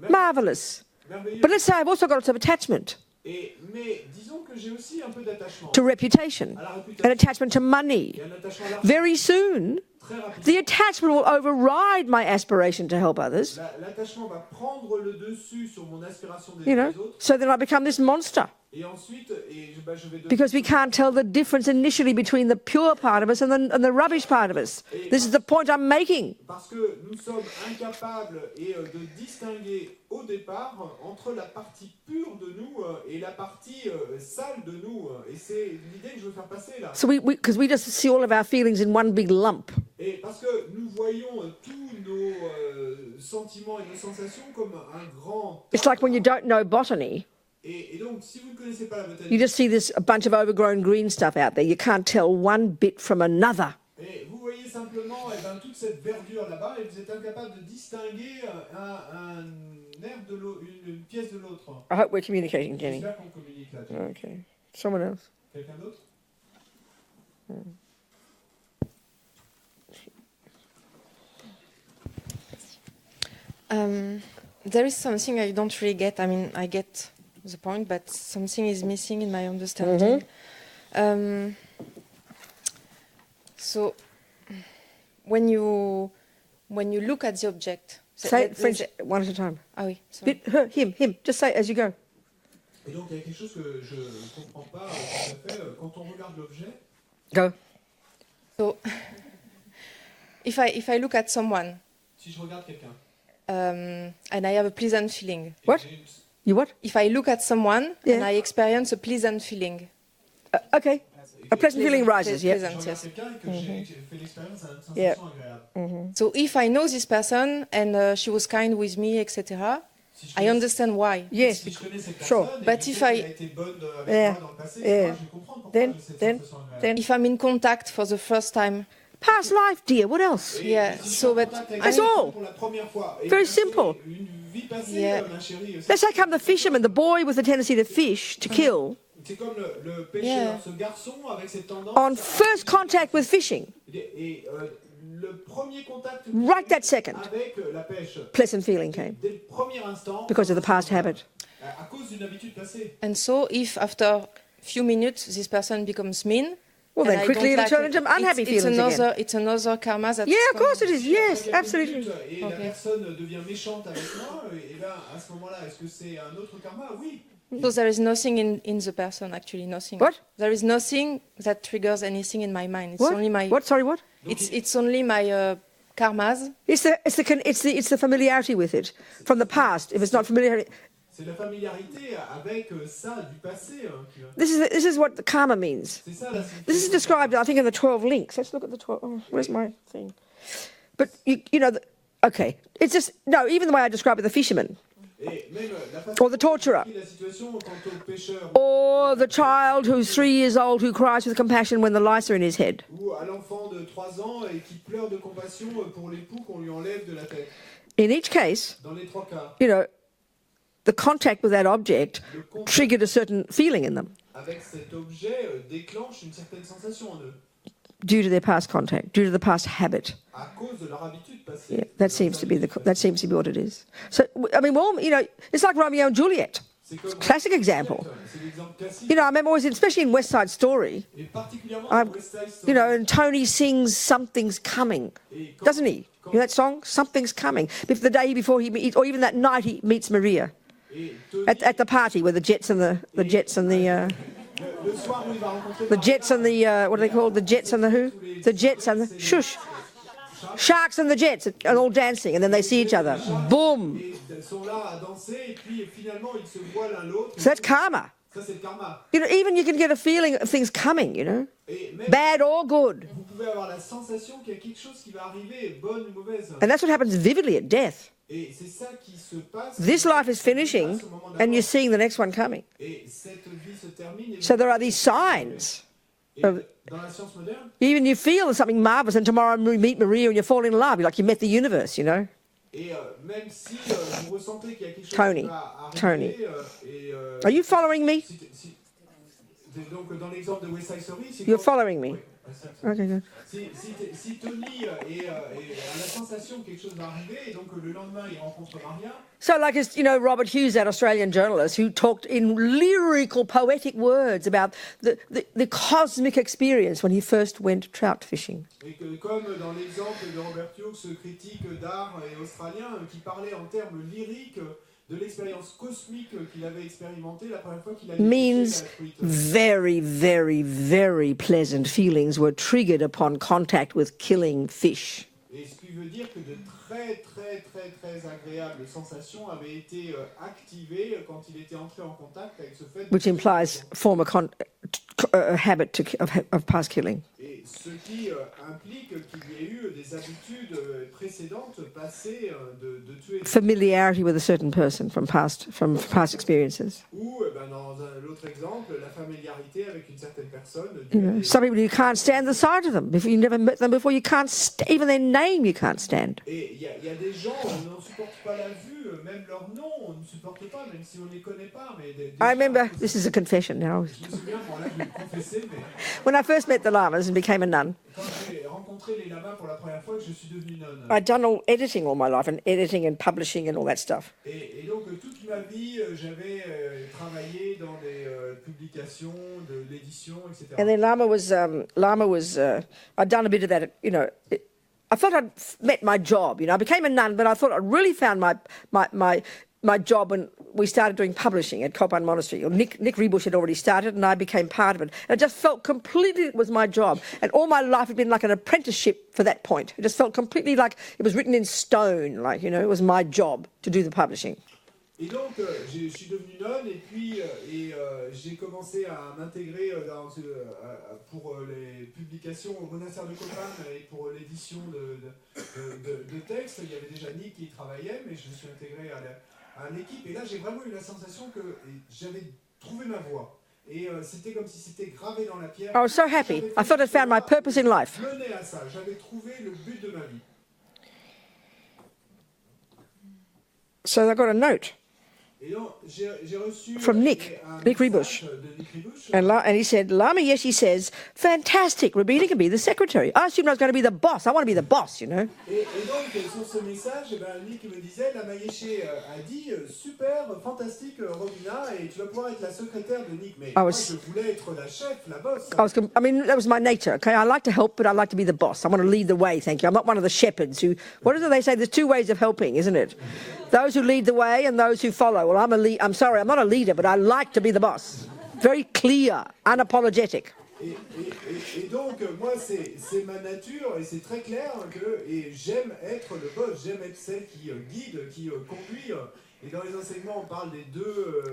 marvelous. Merveilleux. But let's say I've also got some attachment Mais disons que j'ai aussi un peu d'attachement to reputation, à la an réputation attachment to money. et un attachement à l'argent. Very soon, Très rapidement, the attachment will override my aspiration to help others, l'attachement va prendre le dessus sur mon aspiration you d'aider know, les autres. so then I become this monster. Et ensuite, je vais devenir... Because we can't tell the difference initially between the pure part of us and the rubbish part of us. This is the point I'm making. Parce que nous sommes incapables de distinguer au départ entre la partie pure de nous et la partie sale de nous. Et c'est l'idée que je veux faire passer là. So because we just see all of our feelings in one big lump. Et parce que nous voyons tous nos sentiments et nos sensations comme un grand... It's like when you don't know botany, Et donc, si vous ne connaissez pas la botanique, you just see a bunch of overgrown green stuff out there. You can't tell one bit from another. et vous voyez simplement toute cette verdure là-bas et vous êtes incapable de distinguer un herbe de l'autre, une pièce de l'autre. I hope we're communicating, Jenny. J'espère qu'on communique là-dessus. Okay. Someone else. Quelqu'un d'autre? There is something I don't really get. I mean, I get the point, but something is missing in my understanding. So, when you look at the object, Say it French one at a time. Ah oui, sorry. Him. Just say it as you go. Et donc, il y a quelque chose que je ne comprends pas tout à fait. Quand on regarde l'objet, Go. So, if I look at someone si je regarde quelqu'un, and I have a pleasant feeling, et What? j'ai You what? if I look at someone Yeah. and I experience a pleasant feeling, Okay. A pleasant feeling rises, yeah. je pleasant, regarde yes. quelqu'un et que j'ai fait l'expérience d'une sensation Yeah. agréable. So if I know this person and she was kind with me, etc., Si je I connais- understand why. Yes. Si je connais cette Sure. personne et But que je if sais qu'elle I- a été bonne avec Yeah. moi dans le passé, Yeah. je vais comprendre pourquoi Then- j'ai cette then- sensation agréable. then- If I'm in contact for the first time, Past life, dear. What else? Et Yeah, si je suis so en but contact avec That's quelqu'un all. pour la première fois, et Very que c'est simple. Une vie passée, Yeah. ma chérie. Let's say come the fisherman, the boy with the tendency to fish, to kill. C'est comme le pêcheur, Yeah. ce garçon avec cette tendance. On first contact with fishing, Et le premier contact right that second, avec la pêche, pleasant feeling came dès le premier instant, because of the past habit. à cause d'une habitude passée. and so if after few minutes this person becomes mean, Well, and then I quickly don't it'll turn into unhappy it's feelings again. It's another karma that's Yeah, of course it coming. is. Yes, Quelques absolutely. minutes, Et la Ok. personne devient méchante avec moi, et bien à ce moment-là, est-ce que c'est un autre karma? Oui. So there is nothing in the person, actually, nothing. What? There is nothing that triggers anything in my mind. It's What? only my What? Sorry, what? it's only my karmas. It's the familiarity with it from the past. If it's not familiar, C'est la familiarité avec ça du passé. this is what the karma means. C'est ça la This is signification. described, I think, in the 12 links. Let's look at the 12. Oh, where's my thing? But you know, okay. It's just no. Even the way I describe it, the fisherman Et même la façon or the torturer dont la situation quant au pêcheur or the child who's 3 years old who cries with compassion when the lice are in his head. ou à l'enfant de 3 ans et qui pleure de compassion pour l'époux qu'on lui enlève de la tête. In each case, Dans les 3 cas, you know, the contact with that object le contact triggered a certain feeling in them avec cet objet déclenche une certaine sensation en eux, due to their past contact, due to the past habit. à cause de leur habitude passée. Yeah, that seems to be what it is. So I mean, well, you know, it's like Romeo and Juliet. C'est comme Classic example. C'est l'exemple classique. You know, I remember always, especially in West Side Story, Et particulièrement I'm- dans West Side Story. you know, and Tony sings "Something's Coming," Et quand- doesn't he? You know that song, "Something's Coming." If the day before he meets, or even that night he meets Maria et Tony- at the party with the Jets and the le soir où il va rencontrer The Jets and the, what are they called? The Jets and the who? The Jets and the, shush. Sharks and the Jets are all dancing and then they see each other. Boom. Ils sont là à danser et puis finalement ils se voient l'un l'autre. So that's karma. Ça c'est le karma. You know, even you can get a feeling of things coming, you know, Et même, bad or good. vous pouvez avoir la sensation qu'il y a quelque chose qui va arriver, bonne ou mauvaise. And that's what happens vividly at death. Et c'est ça qui se passe. This life is finishing and you're seeing the next one coming. Et cette vie se termine. Et So there are these signs. dans la science moderne, Even you feel something marvelous and tomorrow you meet Maria and you fall in love. You're like you met the universe, you know. et même si vous ressentez qu'il y a quelque chose Tony, qui va Tony. arriver, et Are you following me? donc dans l'exemple de West Side Story, c'est You're quand- following me. Oui, Okay, good. si Tony a la sensation que quelque chose va arriver et donc le lendemain il rencontre Maria. So, like, as you know, Robert Hughes, that Australian journalist, who talked in lyrical, poetic words about the cosmic experience when he first went trout fishing. Et que, comme dans l'exemple de Robert Hughes, ce critique d'art et australien, qui parlait en termes lyriques de l'expérience cosmique qu'il avait expérimentée la première fois qu'il a Means la truite. very, very, very pleasant feelings were triggered upon contact with killing fish. Et ce qui veut dire que de très très très très agréables sensations avaient été activées quand il était entré en contact avec ce fait de Which implies former a habit of past killing. et ce qui implique qu'il y ait eu des habitudes précédentes passées de tuer. Familiarity with a certain person from past experiences. Ou dans l'autre exemple, la familiarité avec une certaine personne. You know, some people you can't stand the sight of them. If you never met them before, you can't even their name you can't stand. Et il y a des gens, on ne supporte pas la vue, même leur nom, on ne supporte pas, même si on ne les connaît pas. Mais I remember, this is a confession now. Je me souviens, bon là je vais le confesser, mais When I first met the lamas and became a nun, quand j'ai rencontré les lamas pour la première fois, que je suis devenue nonne. I'd done editing all my life, and editing and publishing and all that stuff. Et donc toute ma vie, j'avais travaillé dans des publications, de l'édition, etc. And then I'd done a bit of that, you know. I thought I'd met my job, you know. I became a nun, but I thought I'd really found my job when we started doing publishing at Kopan Monastery. Nick Rebush had already started and I became part of it. And it just felt completely it was my job. And all my life had been like an apprenticeship for that point. It just felt completely like it was written in stone, like, you know, it was my job to do the publishing. Et donc, je suis devenu nonne et puis j'ai commencé à m'intégrer pour les publications au monastère de Kopan et pour l'édition de textes. Il y avait déjà Nick qui y travaillait, mais je me suis intégré à l'équipe. Et là, j'ai vraiment eu la sensation que j'avais trouvé ma voie. Et c'était comme si c'était gravé dans la pierre. I was so happy. I thought I'd found my purpose in life. Je menais à ça. J'avais trouvé le but de ma vie. So I got a note. Et donc, j'ai reçu From Nick Rebush. And he said, Lama Yeshe says, fantastic, Robina can be the secretary. I assumed I was going to be the boss. I want to be the boss, you know. Et donc, sur ce message, Nick me disait, Lama Yeshe a dit, super, fantastique, Robina, et tu vas pouvoir être la secrétaire de Nick. Mais moi, je voulais être la chef, la boss. I mean, that was my nature, okay? I like to help, but I like to be the boss. I want to lead the way, thank you. I'm not one of the shepherds who, what do they say? There's two ways of helping, isn't it? Those who lead the way and those who follow. Well, I'm sorry, I'm not a leader, but I like to be the boss. Very clear, unapologetic. Et donc, moi, c'est ma nature, et c'est très clair que j'aime être le boss, j'aime être celle qui guide, qui conduit. Et dans les enseignements, on parle des deux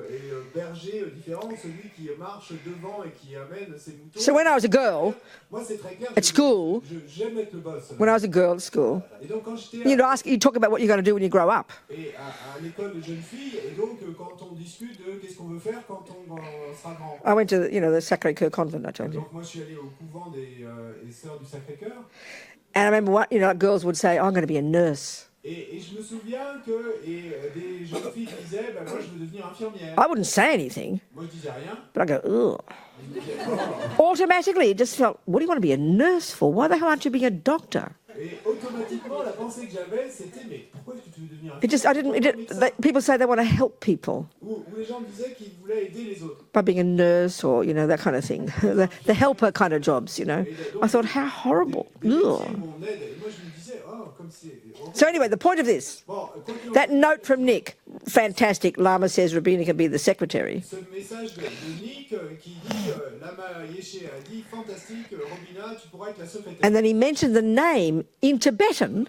bergers différents, celui qui marche devant et qui amène ses moutons. So when I was a girl, moi, c'est très clair, at school, j'aime être le boss. when I was a girl at school, Et donc, quand j'étais you talk about what you're going to do when you grow up. et à l'école de jeunes filles, et donc quand on discute de qu'est-ce qu'on veut faire quand on sera grand. I went to, the Sacré-Cœur convent, I told you. Donc moi, je suis allé au couvent des sœurs du Sacré-Cœur. And I remember, girls would say, I'm going to be a nurse. Et je me souviens que des jeunes filles disaient, moi je veux devenir infirmière. I wouldn't say anything, Moi je disais rien. but I go, ugh. Je me disais, oh. Automatically, it just felt, what do you want to be a nurse for? Why the hell aren't you being a doctor? Et automatiquement, la pensée que j'avais, c'était, mais pourquoi est-ce que tu veux devenir It just, people say they want to help people Où les gens disaient qu'ils voulaient aider les autres. by being a nurse or, that kind of thing. the helper kind of jobs, I thought, how horrible. Des métiers Ugh. où on aide. Et moi je me disais, oh, comme c'est horrible. So anyway, the point of this, Bon, continuons. that note from Nick, fantastic. Lama says Robina can be the secretary. Ce message de Nick qui dit Lama Yeshe a dit fantastique, Robina, tu pourras être la secrétaire. And then he mentioned the name in Tibetan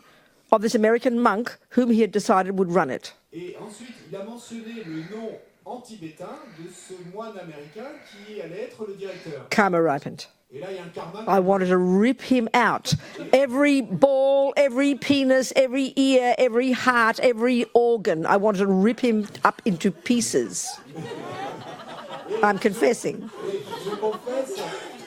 of this American monk whom he had decided would run it. Et ensuite, il a mentionné le nom en tibétain de ce moine américain qui allait être le directeur. Karma ripened. Et là, il y a un karma. I wanted to rip him out. Every ball, every penis, every ear, every heart, every organ. I wanted to rip him up into pieces. I'm confessing. Je confesse,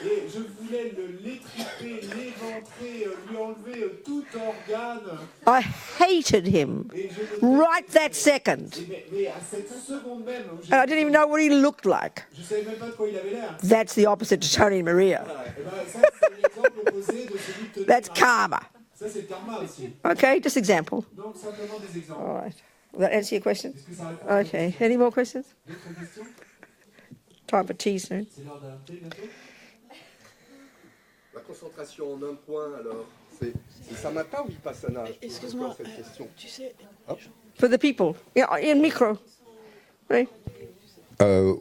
et je voulais le l'étriper, l'éventrer, lui enlever tout organe. I hated him right that second. Mais à cette seconde même, And I didn't even know what he looked like. je savais même pas de quoi il avait l'air. That's the opposite to Tony and Maria. Et ben ça, c'est l'exemple opposé de celui de Tony. That's karma. Ça, c'est le karma aussi. Okay, just example. Donc simplement des exemples. All right. Will that answer your question? Est-ce que ça répond à Okay. Any more questions? d'autres questions? Time for tea soon. C'est l'heure d'un thé bientôt. La concentration en un point, alors, c'est samatha ou vipassana? Excuse-moi, cette question. tu sais, For the people. Yeah, in micro. Right.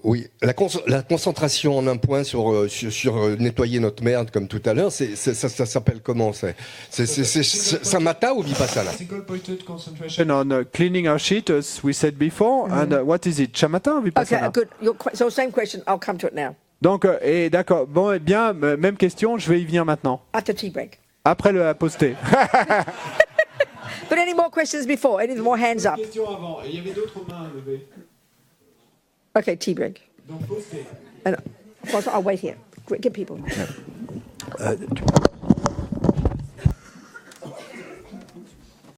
Oui, la concentration en un point sur nettoyer notre merde comme tout à l'heure, ça s'appelle comment? C'est samatha ou vipassana? Single pointed concentration on cleaning our sheet, as we said before. And what is it? Shamatha or vipassana? Okay, good. So same question. I'll come to it now. Donc, et d'accord. Bon, eh bien, même question. Je vais y venir maintenant. After tea break. Après le poster. But any more questions before? Any more hands up? Question avant. Et il y avait d'autres mains levées. Okay, tea break. Donc, poster. And I'll wait here. Get people.